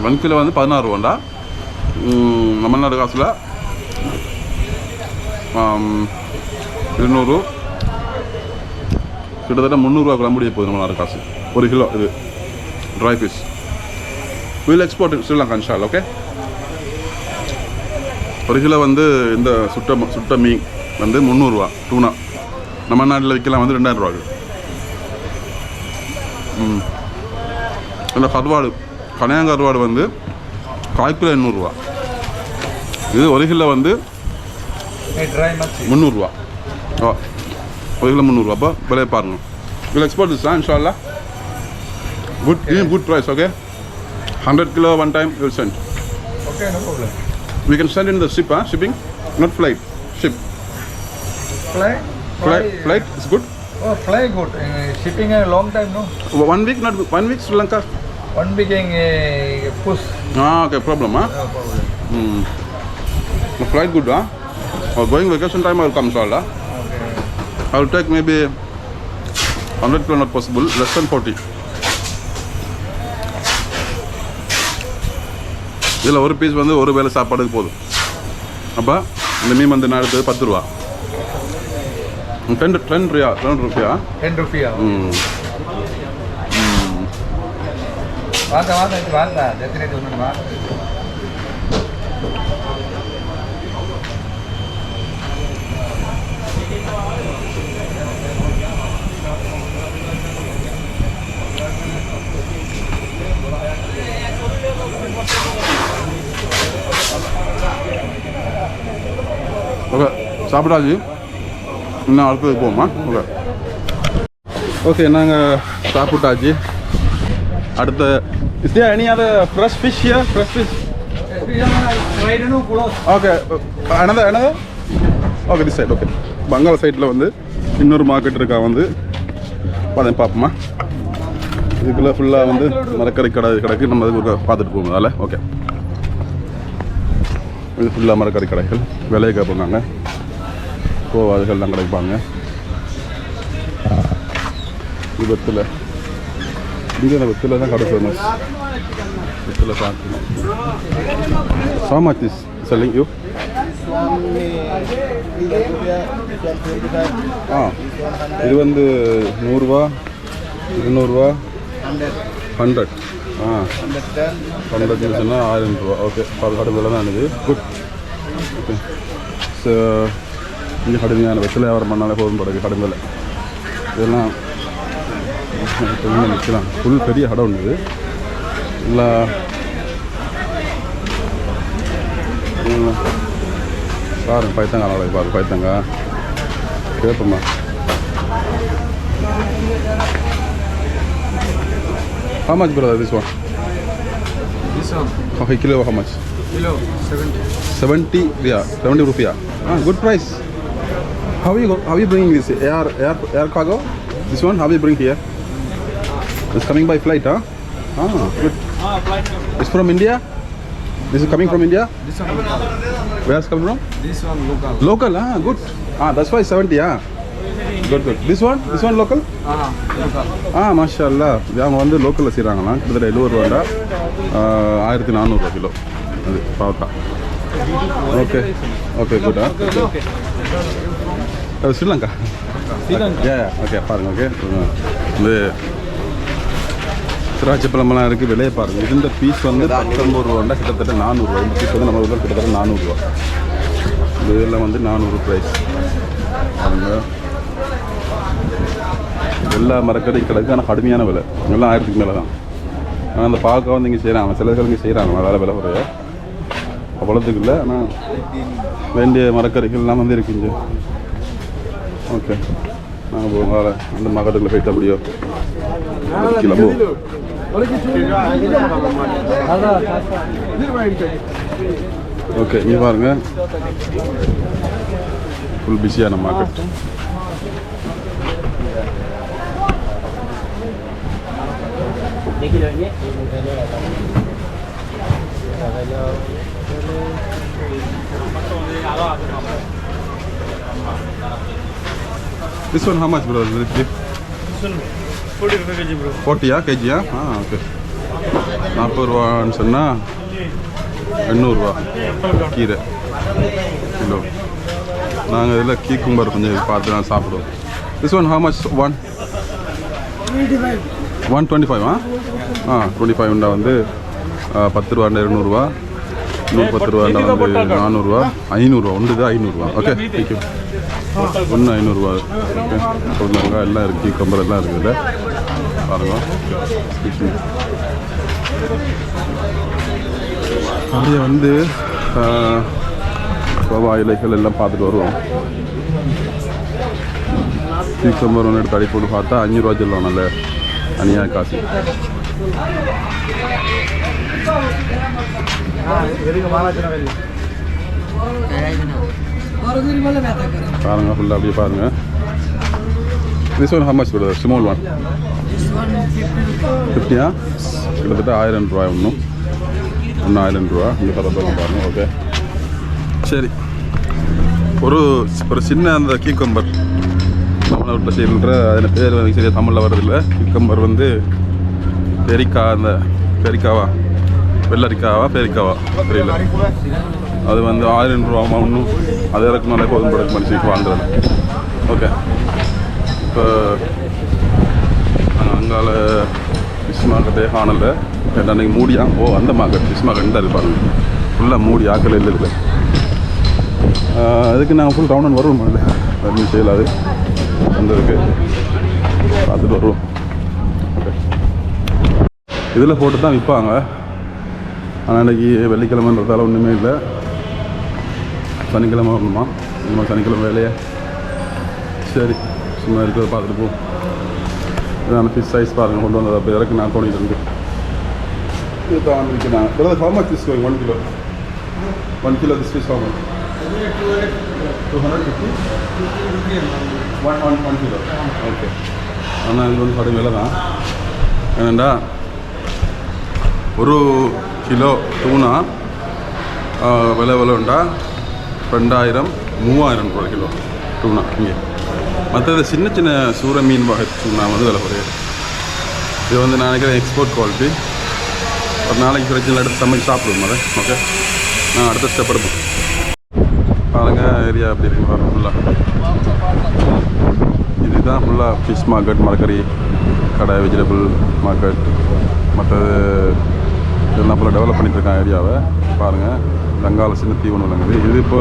1 kilo வந்து 16 ரூபாண்டா. தமிழ்நாடு காசில் 200 கிட்டத்தட்ட 300 ரூபா கூட முடிய போகுது நம்மளோட காசு 1 கிலோ இது try fish. Will export Sri Lanka இன்ஷால்லா. ஓகே, 1 கிலோ வந்து இந்த சுட்ட மீன் வந்து 300 ரூபா. டூனா நம்ம நாட்டில் விற்கலாம் வந்து 2000 ரூபாய்க்கு. இந்த கருவாடு கனையாங்க கருவாடு வந்து 1 கிலோ 800 ரூபா. இது 1 கிலோ வந்து 300 ரூபா. 1 கிலோ 300 ரூபா. அப்போ விலையை பாருங்கள். வில் எக்ஸ்போர்ட் திஸ் இன்ஷால்லா. Good price, okay? 100 kilo one time we'll send. Okay, no problem. We can send in the ship, shipping, not flight. Ship. Flight is good. Oh, fly good. Shipping a long time, no? 1 week, not 1 week Sri Lanka. 1 week push. Okay, problem, huh? No problem. Flight good, huh? Or going vacation time I will come, inshallah. Okay. I will take maybe 100 kilo, not possible, less than 40. இதில் ஒரு piece வந்து ஒரு வேளை சாப்பாடுக்கு போதும். அப்போ இந்த மீன் வந்து நான் எடுத்தது 10 ரூபா. 10 rupiah. 10 rupiah. வாங்க டெஃபினெட்லி ஒன்று வாங்க. ஓகே, சாப்பிட்டாச்சு. இன்னும் அடுத்தது போமா. ஓகே, நாங்கள் சாப்பிட்டாச்சு. அடுத்த is there any other fresh fish here? Fresh fish. Okay, another okay, this side. Okay, பங்காள சைடில் வந்து இன்னொரு மார்க்கெட் இருக்கா வந்து அதை பார்ப்போமா. இதுக்குள்ளே ஃபுல்லாக வந்து மரக்கறி கடை கிடக்கு. நம்ம அதுக்கு பார்த்துட்டு போவோம். அதில் ஓகே, இது ஃபுல்லாக மரக்கறி கடைகள். விலையை கேட்பாங்க. கோவாதுகள்லாம் கிடைப்பாங்க. இது வெத்தில் இங்கே அந்த வெத்தில் தான் கடை ஃபேமஸ். வெத்தில் சாப்பிடணும். How much is selling you? இது வந்து 100 ரூபா, 200 ரூபா, 100. 100 சொன்னால் 1000 ரூபா. ஓகே, கடை விலை தான் இது. குட். ஓகே, ஸோ இங்கே கடுமையான வெற்றிலை வியாபாரம் பண்ணாலே போதும். படகு கடும் விலை இதெல்லாம் நிற்கலாம். ஃபுல் பெரிய கடை ஒன்று இது. இல்லை பாருங்க, பைத்தங்க நாளைக்கு பாரு. பைத்தங்க கேட்போம்மா. How much, brother, this one? This one? Okay, kilo how much? Kilo 70. 70 rupiah. Good price. How you bringing this? Air cargo? This one, how you bring here? It's coming by flight, huh? Good. Flight. It's from India? This is coming from India? This one local. Where is coming from? This one local. Local, good. That's why 70, Good. This one local? Local. மாஷாஅல்லா. அவங்க வந்து லோக்கலில் செய்கிறாங்களாம். கிட்டத்தட்ட 70 ரூபாண்டா. 1400 ரூபா kilo அது பாவக்காய். Okay, குட்டா. Sri Lanka. Okay, பாருங்க. Okay, இது திராட்சை பழமெல்லாம் இருக்குது. விலையை பாருங்கள். இந்த பீஸ் வந்து 19 ரூபாண்டா கிட்டத்தட்ட 400 ரூபா. இந்த பீஸ் வந்து நம்ம ஊரில் கிட்டத்தட்ட 400 ரூபா. இந்த இதெல்லாம் வந்து 400 ப்ரைஸ் பாருங்கள். எல்லா மரக்கடையும் கிடக்கு. ஆனால் கடுமையான விலை எல்லாம் 1000க்கு மேலே தான். ஆனால் அந்த பாக்க வந்து இங்கே செய்கிறாங்க. சிலர்கள் இங்கே செய்கிறாங்க. வேலை விலை குறைய அவ்வளோத்துக்கு இல்லை. ஆனால் வேண்டிய மரக்கறிகள்லாம் வந்து இருக்குங்க. ஓகே, நாங்கள் போகாத அந்த மார்க்கெட்டுக்குள்ள போயிட்டு அப்படியோ கிளம்புவோம். ஓகே, இங்கே பாருங்க, ஃபுல் பிஸியான market. This one how much, bro? This one 40 rupees kg, bro. 40 kg? Okay. 40 ரூபான்னு சொன்னால் 800 ரூபா கீரை கிலோ. நாங்கள் இதில் கீக்கும்பர் கொஞ்சம் பார்த்து தான் சாப்பிடுவோம். This one how much? 125. 25 வந்து 10 ரூபாண்டா 200 ரூபா, 110 ரூபாண்டா வந்து 400 ரூபா, 500 ரூபா. ஒன்று தான் 500 ரூபா. Okay, thank you. ஒன்று 500 ரூபா. ஓகே, சொல்லுவாங்க. எல்லாம் இருக்குது, கீக்கம்பர் எல்லாம் இருக்குது இதில் பாருங்க. அப்படியே வந்து கோவா இலைகள் எல்லாம் பார்த்துட்டு வருவோம். கீக்கம்பர் ஒன்று எடுத்து அடி போட்டு பார்த்தா 5 ரூபா சொல்லுவோம். நல்ல அநியாய காசு. பாருங்க, ஃபுல்லாக அப்படியே பாருங்க. This one how much, brother? Small one. 50 கிட்டத்தட்ட 1000 ரூபாய். ஒன்று 1000 ரூபா. இங்கே பரவாயில்ல பாருங்க. ஓகே, சரி. ஒரு சின்ன அந்த கீக்கம்பர் தமிழ்நாட்டில் செய்கிற, அதில் பேர் எனக்கு சரியாக தமிழில் வர்றதில்லை. கீக்கம்பர் வந்து அந்த பெரிக்காவா, வெள்ளரிக்காவா, பெரிக்காவா தெரியல. அது வந்து 1000 ரூபாமா. ஒன்றும் அது இறக்குனாலே போதும் ப்ராடக்ட் மனுஷனுக்கு வாழ்ந்துடும். ஓகே, இப்போ நாங்கள் அங்கால ஃபிஷ் மார்க்கெட்டே காணல. அன்றைக்கி மூடியா? அந்த மார்க்கெட் ஃபிஷ் மார்க்கெட் தான் இருப்பாங்க. ஃபுல்லாக மூடி ஆக்கல இல்லை. அதுக்கு நாங்கள் ஃபுல் ரவுண்ட் வருவோம். இல்லை ரன்னிங் செய்யலாது வந்ததுக்கு பார்த்துட்டு வருவோம். ஓகே, இதில் போட்டு தான் விற்பாங்க. ஆனால் இன்றைக்கி வெள்ளிக்கிழமைன்றதால ஒன்றுமே இல்லை. சனிக்கிழமை வரணுமா? இன்னும் சனிக்கிழமை வேலையே. சரி, சும்மா இருக்கிறத பார்த்துட்டு போவோம். இதான ஃபிஷ் சைஸ் பாருங்கள். கொண்டு வந்தது அப்போ இறக்கு நான் தோணிட்டு இருக்கு. இது தான் வந்துருக்கு. நான் brother, how much is going? 1 kilo? 1 kilo this fish how much? 250? 1 kilo. Okay, ஆனால் இது வந்து கடும் விலை தான். ஏன்னாண்டா ஒரு கிலோ டூனா விலை உண்டா 2000 3000 ரூபா கிலோ டூனா இங்கே. மற்றது சின்ன சின்ன சூற மீன் வகை டூனா வந்து விலை குறையாது. இது வந்து நான் நினைக்கிறேன் எக்ஸ்போர்ட் குவாலிட்டி. ஒரு நாளைக்கு பிரச்சனை எடுத்து சமைச்சு சாப்பிடுவோம் அதை. ஓகே, நான் அடுத்த ஸ்டெப் எடுப்போம். பாருங்கள், ஏரியா எப்படி இருக்கு பாருங்கள். ஃபுல்லாக இதுதான் ஃபுல்லாக ஃபிஷ் மார்க்கெட், மரக்கறி கடை, வெஜிடபிள் மார்க்கெட், மற்றது இதெல்லாம் ஃபுல்லாக டெவலப் பண்ணிட்டுருக்காங்க ஏரியாவை. பாருங்கள், கங்கால சின்ன தீவனம் விளங்குது. இது இப்போ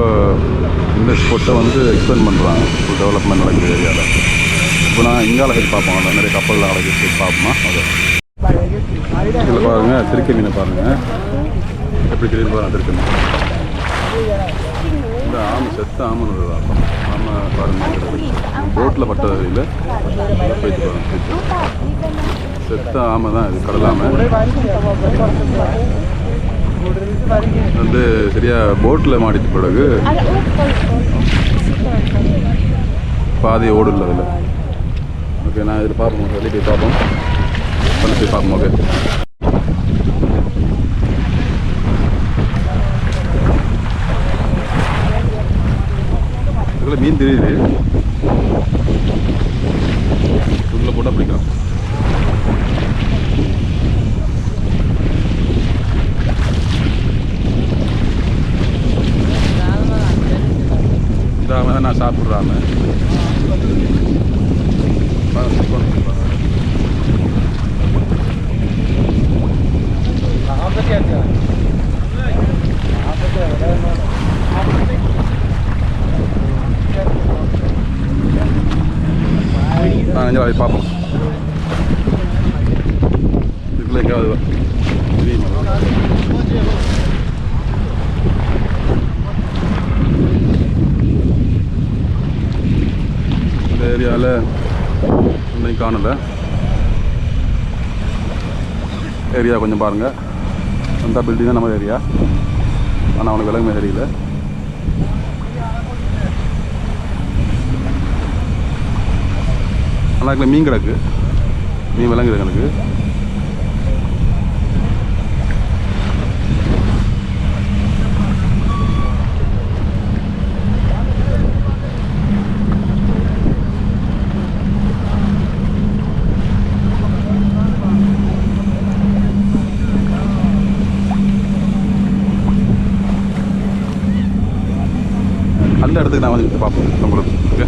இந்த ஸ்போர்ட்டை வந்து எக்ஸ்பெண்ட் பண்ணுறாங்க. ஃபுல் டெவலப்மெண்ட் நடக்குது ஏரியாவில். இப்போ நான் இங்கால ஹெட் பார்ப்போம். அதில் நிறைய கப்பலில் அழகு ஹெட் பார்ப்போமா? அது இதில் பாருங்கள், திருக்கை மீனை பாருங்கள் எப்படி தெரியுது பாருங்கள். திருக்கை மீன் இந்த செத்த ஆமனு ஆமை பாருங்கள். போட்டில் பட்டது இல்லை, போயிட்டு பாருங்கள். செத்த ஆமை தான் இது, கடலாமை. வந்து சரியாக போட்டில் மாடிட்டு பிறகு பாதி ஓடு இல்லை அதில். ஓகே, நான் இதில் பார்ப்போம். வெளியே போய் பார்ப்போம். போய் பார்ப்போம். ஓகே, இதில் மீன் தெரியுது. உள்ளே போட்டால் பிடிக்கலாம். இதாம தான் நான் சாப்பிட்றாம. நெஞ்சலாவை பார்ப்போம். இதுக்குள்ள எங்கேயாவது தெரியுமா? இந்த ஏரியாவில் இன்னைக்கு காணலை. ஏரியா கொஞ்சம் பாருங்கள். அந்த பில்டிங் தான் நம்ம ஏரியா. ஆனால் அவனுக்கு விலங்குமே தெரியல. ஆனால் மீன் கிடக்கு. மீன் விளங்குது எனக்கு. அந்த இடத்துக்கு நான் வந்து பார்ப்போம் உங்களுக்கு. ஓகே,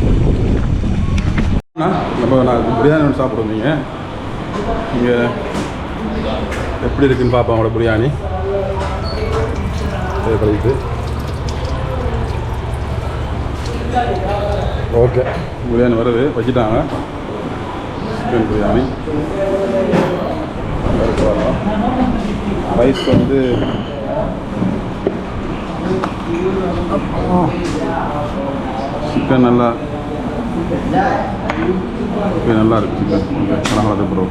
நம்ம நான் பிரியாணி ஒன்று சாப்பிடுவீங்க. இங்கே எப்படி இருக்குன்னு பார்ப்போம் அவங்களோட பிரியாணி. கழித்து ஓகே, பிரியாணி வருது, வச்சுட்டாங்க. சிக்கன் பிரியாணி வரலாம். ரைஸ் வந்து சிக்கன் நல்லா நல்லா இருக்கு. சிக்கன் ஓகே, கனகாலத்து ப்ரோ.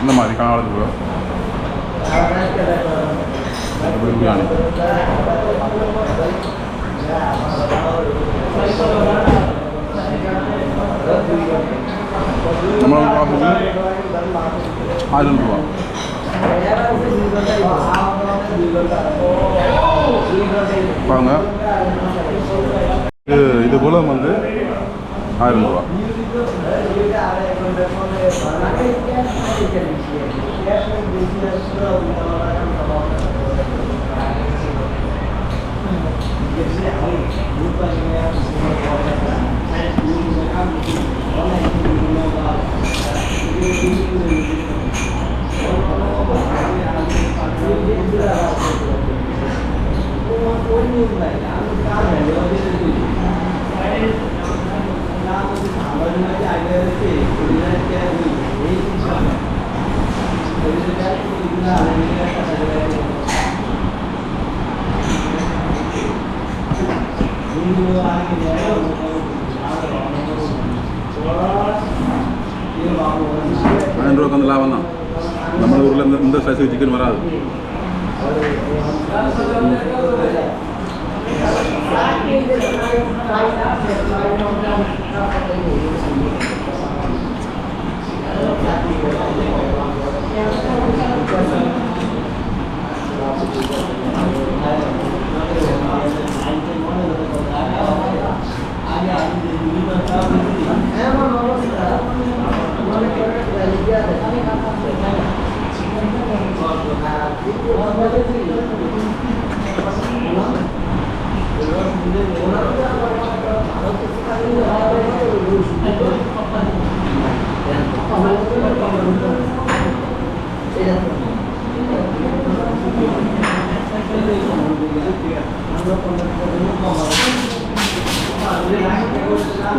இந்த மாதிரி கனகாலத்து ப்ரோ பிரியாணி. நம்ம பார்ப்போம். 1000 ரூபா. பாருங்க, இது போல வந்து 1000 ரூபா. ரூபாய்க்கு வந்து லாபம் தான். நம்ம ஊரில் இந்த சைஸ் சிக்கன் வராது.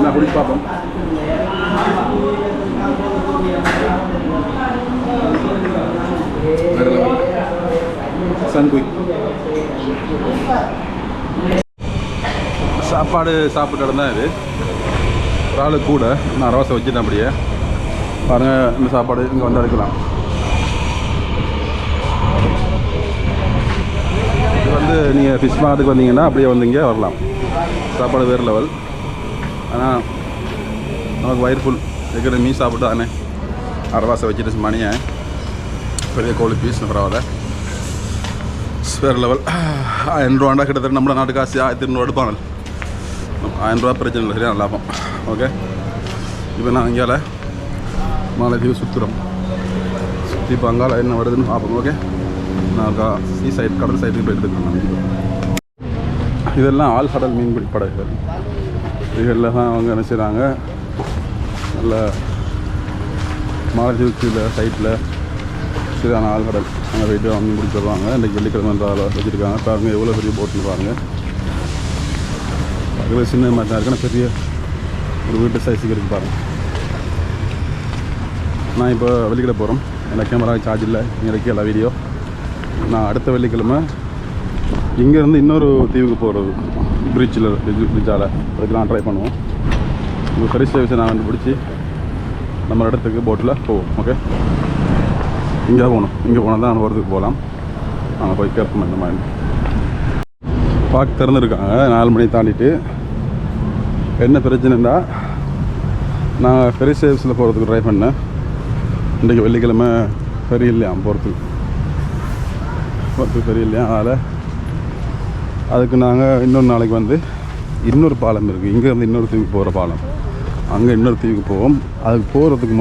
நான் குடிச்சு பார்ப்போம். சாப்பாடு சாப்பிட்டு தான் இது. ஒரு ஆளு கூட நான் ரோசை வச்சுட்டேன். அப்படியே பாருங்கள், இந்த சாப்பாடு இங்கே வந்து எடுக்கலாம். இது வந்து நீங்கள் ஃபிஷ் மார்ட்டுக்கு வந்தீங்கன்னா அப்படியே வந்தீங்க வரலாம். சாப்பாடு வேறு லெவல். ஆனால் நமக்கு வயிறு ஃபுல் இருக்கிற மீன் சாப்பிட்டு தானே அரவாசை வச்சுட்டு மணியை பெரிய கோழி பீஸ் பரவாயில்ல, வேறு லெவல். 1000 ரூபாண்டா கிட்டத்தட்ட நம்ம நாட்டு காசு 1200 எடுப்பாங்க. ₹1000 பிரச்சனை இல்லை, சரியான லாபம். ஓகே, இப்போ நான் இங்கே மாலத்தீவு சுற்றுறோம். சுற்றி இப்போ அங்கால என்ன வருதுன்னு பார்ப்போம். ஓகே, நான் சீ சைடு கடல் சைடுக்கு போய் எடுத்துக்கிறேன். இதெல்லாம் ஆழ்கடல் மீன்பிடி படகுகள். இதுகளில் தான் அவங்க என்ன செய்கிறாங்க, நல்ல மாலத்தீவு சைட்டில் சரியான ஆழ்கடல் அங்கே போய்ட்டு அவங்க மீன் பிடிச்சி வருவாங்க. இன்றைக்கி வெள்ளிக்கிழமை வச்சுருக்காங்க. பாருங்கள் எவ்வளோ பெரிய போட்டுன்னு பாருங்கள். பார்க்குறது சின்ன மாதிரி தான் இருக்குன்னா பெரிய ஒரு வீட்டு சைஸுக்கு இருக்குது பாருங்கள். நான் இப்போ வெள்ளிக்கிழமை போகிறோம். எனக்கு கேமரா சார்ஜ் இல்லை, இங்கே எல்லா வீடியோ. நான் அடுத்த வெள்ளிக்கிழமை இங்கேருந்து இன்னொரு தீவுக்கு போகிறது, பிரிட்ஜால். அதுக்கு நான் ட்ரை பண்ணுவோம். இப்போ ஃபெரி சர்வீஸை நான் கண்டுபிடிச்சி நம்ம இடத்துக்கு போட்டில் போவோம். ஓகே, இங்கே போகணும். இங்கே போனால் தான் ஒருத்துக்கு போகலாம். நாங்கள் போய் கேட்போம். இந்த மாதிரி பார்க் திறந்துருக்காங்க 4 மணி தாண்டிட்டு. என்ன பிரச்சனைன்னா, நான் ஃபெரி சர்வீஸில் போகிறதுக்கு ட்ரை பண்ணேன். இன்றைக்கி வெள்ளிக்கிழமை ஃபெரி இல்லையா போகிறதுக்கு ஃபெரி இல்லையா. அதனால் அதுக்கு நாங்கள் இன்னொரு நாளைக்கு வந்து இன்னொரு பாலம் இருக்குது, இங்கேருந்து இன்னொரு தீவுக்கு போகிற பாலம். அங்கே இன்னொரு தீவுக்கு போவோம். அதுக்கு போகிறதுக்கு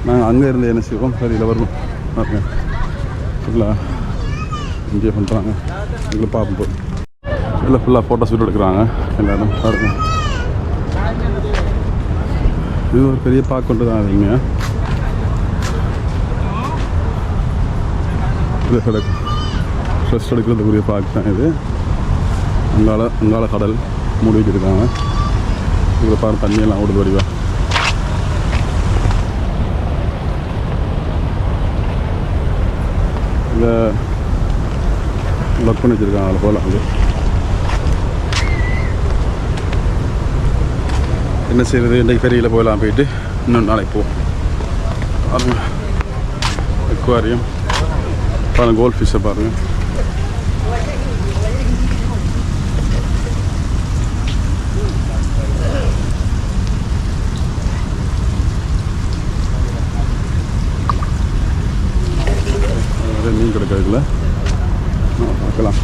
நாங்கள் அங்கே இருந்து என்ன செய்வோம், ஃபெரியில் வருவோம். ஓகே, ஃபுல்லாக என்ஜாய் பண்ணுறாங்க. எங்களை பார்ப்போம் போய் இல்லை ஃபுல்லாக ஃபோட்டோ ஷூட் எடுக்கிறாங்க எல்லோரும். பாருங்க, இது ஒரு பெரிய பார்க் கொண்டு தான் அதுங்க. இது ரெஸ்ட் எடுக்கிறதுக்குரிய பார்க் தான் இது. அங்கால கடல் மூடி வச்சுருக்காங்க. இதில் பாரு தண்ணியெல்லாம் ஓடுது வடிவா. இங்கே லக் பண்ணி வச்சுருக்காங்க. அதில் போகலாம். அது என்ன செய்கிறது, இன்றைக்கு ஃபெரியில் போகலாம். போயிட்டு இன்னொரு நாளைக்கு போவோம். பாருங்கள் அக்வாரியம், பாருங்கள் கோல்ட் ஃபிஷ்ஷை பாருங்கள். மீன் கிடைக்கிறதுல பார்க்கலாம்.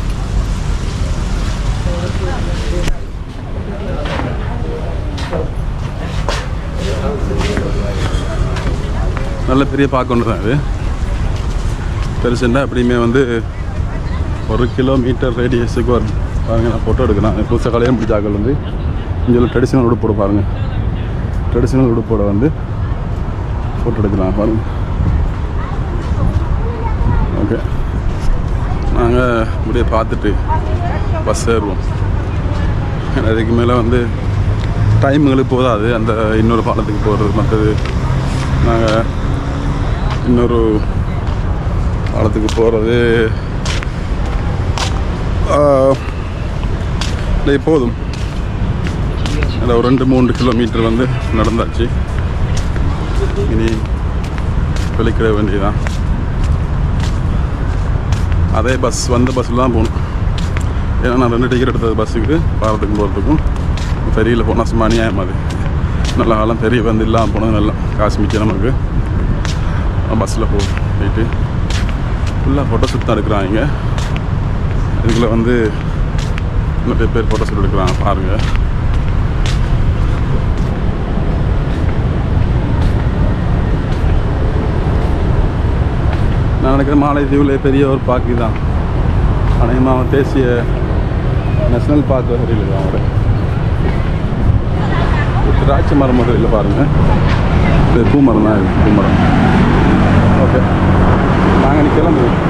நல்ல பெரிய பார்க்க ஒன்று தான் இது. பெருசுண்டா எப்படியுமே வந்து 1 கிலோமீட்டர் ரேடியஸுக்கு வரும். பாருங்கள், நான் ஃபோட்டோ எடுக்கலாம். புதுசாக கல்யாணம் பிடிச்சாக்கள் வந்து இங்கே ட்ரெடிஷ்னல் உடுப்போட பாருங்கள். ட்ரெடிஷ்னல் உடுப்போட வந்து ஃபோட்டோ எடுக்கலாம். பாருங்கள். ஓகே, நாங்கள் இப்படியே பார்த்துட்டு பஸ் ஏறுவோம். அதுக்கு மேலே வந்து டைமுங்களுக்கு போதாது அந்த இன்னொரு பாலத்துக்கு போகிறது. மற்றது நாங்கள் இன்னொரு பாலத்துக்கு போகிறது போதும். அதில் ஒரு 2-3 கிலோமீட்டர் வந்து நடந்தாச்சு. இனி வெளிக்கிட வேண்டியதான். அதே பஸ் வந்த பஸ்ஸில் தான் போகணும். ஏன்னா நான் 2 டிக்கெட் எடுத்தது பஸ்ஸுக்கு பாரத்துக்கும் போகிறதுக்கும். ஃபெரியில் போனால் சும்மா அநியாயம். அது நல்ல காலம் ஃபெரி வந்து இல்லாமல் போனது நல்லா காசு மிச்சம் நமக்கு. பஸ்ஸில் போயிட்டு ஃபுல்லாக ஃபோட்டோ ஷூட் தான் எடுக்கிறாங்க. இதுக்குள்ளே வந்து நிறைய பேர் ஃபோட்டோ ஷூட் எடுக்கிறாங்க. பாருங்கள், நான் நினைக்கிறேன் மாலைத்தீவில் பெரிய ஒரு பார்க்கு தான். அநேகமாக தேசிய நேஷ்னல் பார்க் வகையில் அவங்க திராட்சை மரம் மட்டும் இல்லை. பாருங்கள், இது பூமரம் தான். இது பூமரம். ஓகே, நாங்கள் இன்னைக்கு கிளம்புவோம்.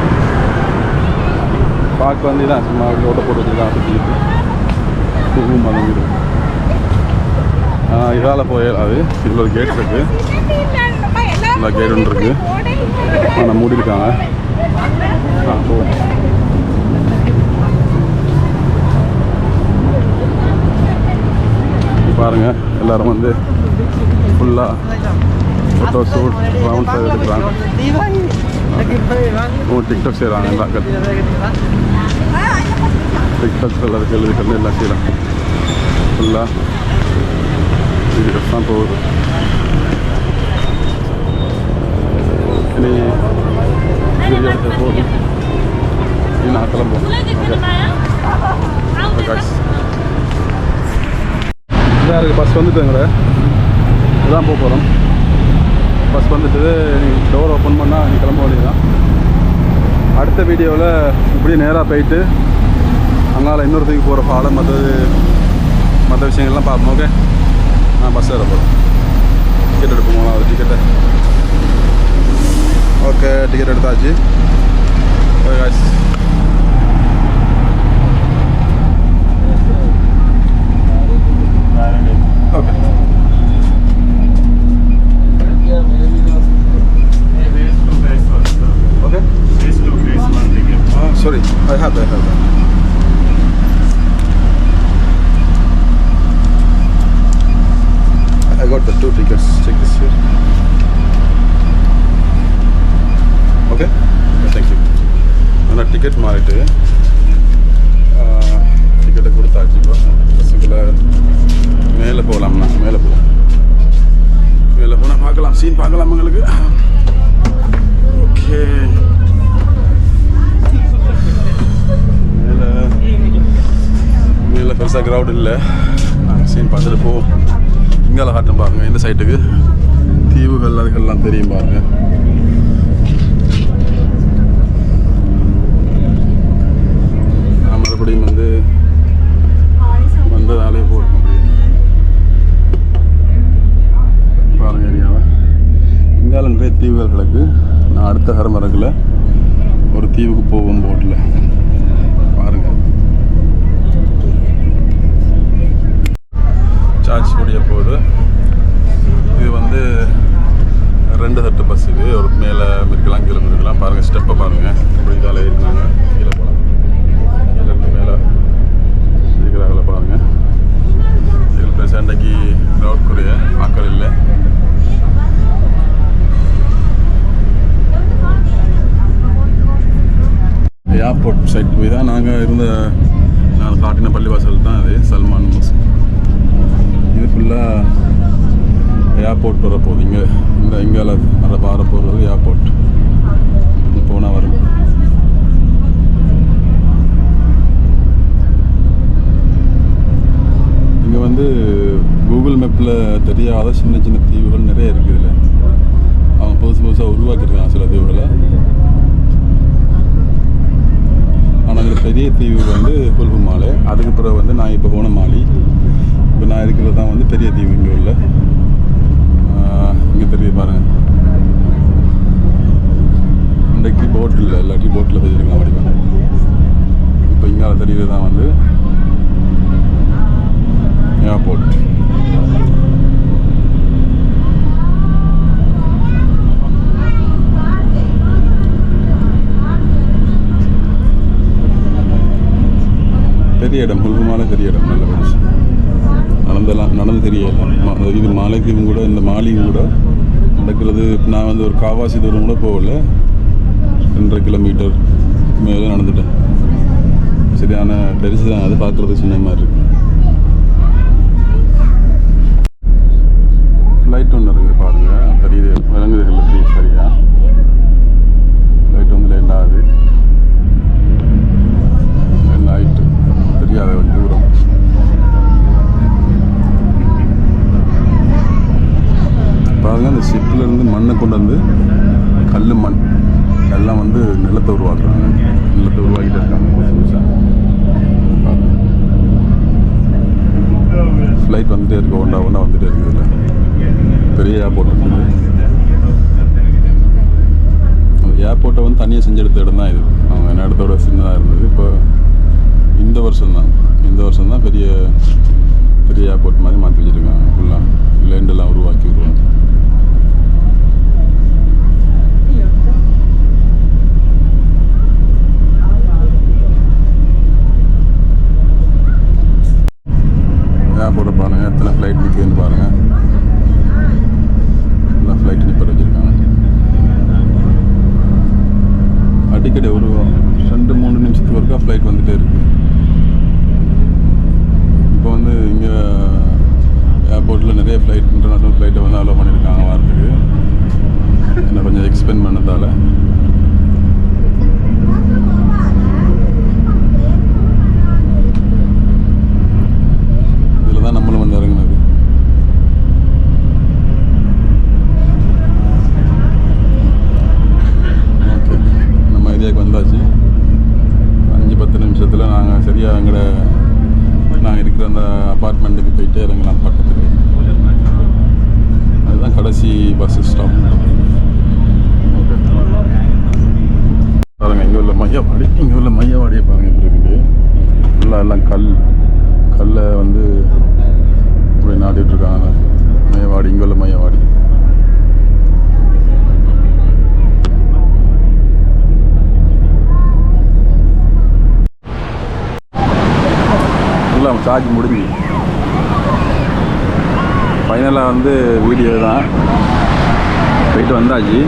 பார்க் வந்து தான் சும்மா ஓட்ட போட்டு வச்சுருக்காங்க சுற்றிட்டு. பூமரம் இது இதால் போயிடாது. இதில் ஒரு கேட் இருக்குது. எல்லா கேட் ஒன்று இருக்குது. ஆனால் மூடிருக்காங்க. போவோம். பாருங்கள், எல்லோரும் வந்து ஃபுல்லாக ஃபோட்டோ ஷூட் ரவுண்ட் சைடு எடுக்கிறாங்க. டிக்டாக் செய்கிறாங்க. எல்லாக்கள் டிக்டாக் எழுதுக்கள் எல்லாம் செய்யலாம். ஃபுல்லாக வீடியோஸ் தான் போகுது. இனி வீடியோ எடுத்து போதும். நான் கிளம்புவோம். ஓகே, பஸ் வந்துட்டுங்களே, இதுதான் போக போகிறோம். பஸ் வந்துட்டு டோர் ஓப்பன் பண்ணால் நீ கிளம்ப வேண்டியதுதான். அடுத்த வீடியோவில் இப்படி நேராக போயிட்டு அங்கால இன்னொருத்துக்கு போகிற பாலம் மற்ற விஷயங்கள்லாம் பார்ப்போம். ஓகே, நான் பஸ் ஏற போகிறேன். டிக்கெட் எடுப்போம். அது டிக்கெட்டை ஓகே, டிக்கெட் எடுத்தாச்சு. Okay guys. Okay. Okay. Sorry, I have that. I got the 2 tickets. Check this here. Okay? Thank you. நான் டிக்கெட் மாறிட்டு டிக்கெட்டை கொடுத்தாச்சு. இப்போ பஸ்ஸுக்குள்ளே மேலே போகலாம்ண்ணா, மேலே போனால் பார்க்கலாம், சீன் பார்க்கலாம் உங்களுக்கு. ஓகே, மேலே பெருசாக க்ரௌட் இல்லை. நாங்கள் சீன் பார்த்துட்டு போவோம். இங்கால காட்டும் பாருங்கள், இந்த சைட்டுக்கு தீவுகள் அதுக்கெல்லாம் தெரியும் பாருங்கள். நான் மறுபடியும் வந்ததாலே போட்டோம் பாருங்கள் ஏரியாவை. இங்கால நிறைய தீவுகள் கிடக்கு. நான் அடுத்த ஹரமரக்கில் ஒரு தீவுக்கு போவோம் போட்டில். பாருங்கள், சார்ஜ் கூடிய போகுது. இது 2 தட்டு பஸ். இது ஒரு மேலே இருக்கலாம், கீழே இருக்கலாம். பாருங்கள், ஸ்டெப்பை பாருங்கள், இப்படி இதால் ஏறினாங்க. கீழே போகலாம், கீழேருந்து மேலே இருக்கிறாங்கள பாருங்கள். இதில் பெருசாக இன்றைக்கி க்ரௌட் குறைய ஆக்கள் இல்லை. ஏர்போர்ட் சைட் போய் தான் நான் காட்டின பள்ளிவாசல் தான் அது, சல்மான் மஸ்க். இது ஃபுல்லாக ஏர்போர்ட் வர போகுது. இங்கால வர போகிறது ஏர்போர்ட். போனால் வரும். இங்கே கூகுள் மேப்பில் தெரியாத சின்ன சின்ன தீவுகள் நிறைய இருக்குது. இதில் அவங்க புதுசாக உருவாக்கியிருக்காங்க சில தீவுகளை. ஆனால் இதில் பெரிய தீவு குல்ஃபு மாலை. அதுக்கு பிறகு நான் இப்போ போன மாலி. இப்போ நான் இருக்கிறது தான் பெரிய தீவு. இங்கே உள்ள இங்கே தெரிய பாருங்கள். இன்றைக்கு போட் இல்லை, இல்லாட்டி போட்டில் போயிருக்கலாம் வடிவாங்க. இப்போ இங்கே தெரியுது தான் ஏர்போர்ட். பெரிய இடம், முழுக்கமான பெரிய இடம், நல்ல பெருசு. நடந்து தெரியல. இது மாலைத்தீவும் கூட, இந்த மாலியும் கூட நடக்கிறது. நான் ஒரு காவாசி தூரம் கூட போகல, 2.5 கிலோமீட்டர் மேலே நடந்துட்டேன். சரியான பெருசு தான் அது, பார்க்குறது சின்ன மாதிரி இருக்கு. ஃப்ளைட் ஒன்று இருக்குது பாருங்கள், தெரியுது, விலங்குகள் தெரியுது. சரியா ஃப்ளைட் லேட் ஆகுது. நைட்டு தெரியாத தூரம். பாருங்கள், அந்த ஷிப்பிலேருந்து மண்ணை கொண்டு கல் மண் எல்லாம் நிலத்தை உருவாக்குறாங்க. நிலத்தை உருவாக்கிட்டு இருக்காங்க புதுசாக. ஃப்ளைட் வந்துகிட்டே இருக்கு, ஒன்றா வந்துகிட்டே இருக்குது. இதில் பெரிய ஏர்போர்ட் இருக்குது. அந்த ஏர்போர்ட்டை தனியாக செஞ்சு எடுத்த இடம் தான் இது. அவங்க என்ன இடத்தோட சின்னதாக இருந்தது. இப்போ இந்த வருஷம் தான் பெரிய ஏர்போர்ட் மாதிரி மாற்றி வச்சுருக்காங்க. ஃபுல்லாக லேண்டெல்லாம் உருவாக்கி வருவாங்க. ஏர்போர்ட்டை பாருங்கள், எத்தனை ஃப்ளைட் நிற்குதுன்னு பாருங்கள். எல்லாம் ஃப்ளைட் நிற்க வச்சுருக்காங்க. அடிக்கடி ஒரு 2-3 நிமிஷத்துக்கு ஒருக்கா ஃப்ளைட் வந்துகிட்டே இருக்குது. இப்போ இங்கே ஏர்போர்ட்டில் நிறைய ஃப்ளைட், இன்டர்நேஷ்னல் ஃப்ளைட்டை allow Varanasi bus stop. Okay பாருங்கள், இங்கே உள்ள மையவாடி, இங்கே உள்ள மையவாடியை பாருங்கள் எப்படி இருக்குது. ஃபுல்லாக எல்லாம் கல்லை வந்து இப்படி நாட்டிகிட்ருக்காங்க. மையவாடி, இங்கே உள்ள மையவாடி. ஃபுல்லாக சார்ஜ் முடிஞ்சு ஃபைனலாக வந்து வீடியோ தான் போயிட்டு வந்தாச்சு.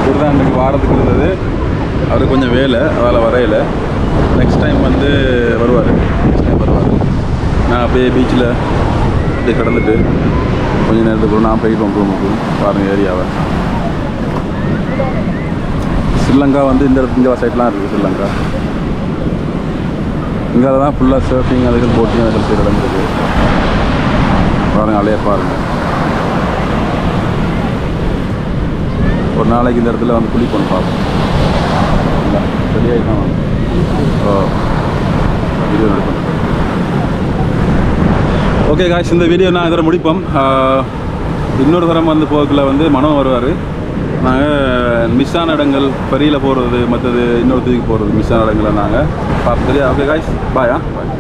இவர் தான் அன்றைக்கி வாரத்துக்கு இருந்தது. அவர் கொஞ்சம் வேலை, அதால் வரையலை. நெக்ஸ்ட் டைம் வந்து வருவார். நான் அப்படியே பீச்சில் அப்படியே கடந்துட்டு கொஞ்ச நேரத்துக்கு நான் போயிட்டு ரூமுக்கு. பாருங்கள் ஏரியாவை. ஸ்ரீலங்கா வந்து இந்த சைட்லாம் இருக்குது. ஸ்ரீலங்கா இங்கே தான் ஃபுல்லாக சர்ஃபிங் அதுகள் போட்டிங் அதுகள் செய்கிற இடம் இருக்குது. பாருங்கள், அலைய பாருங்கள். ஒரு நாளைக்கு இந்த இடத்துல வந்து குளிக்கணும் பார்ப்போம். இல்லை ரெடியாகிட்டு தான் வீடியோ எடுப்போம். ஓகே காய்ஸ், இந்த வீடியோ நான் இதோட முடிப்போம். இன்னொரு தரம் வந்து போக்கில் வந்து மனம் வருவார். நாங்கள் மிஸ் ஆன இடங்கள் ஃபெரியில் போகிறது, மற்றது இன்னொரு தூக்கி போகிறது, மிஸ் ஆன இடங்களை நாங்கள் பார்த்து. சரியா? ஓகே காய்ஸ், பாயா பாய்.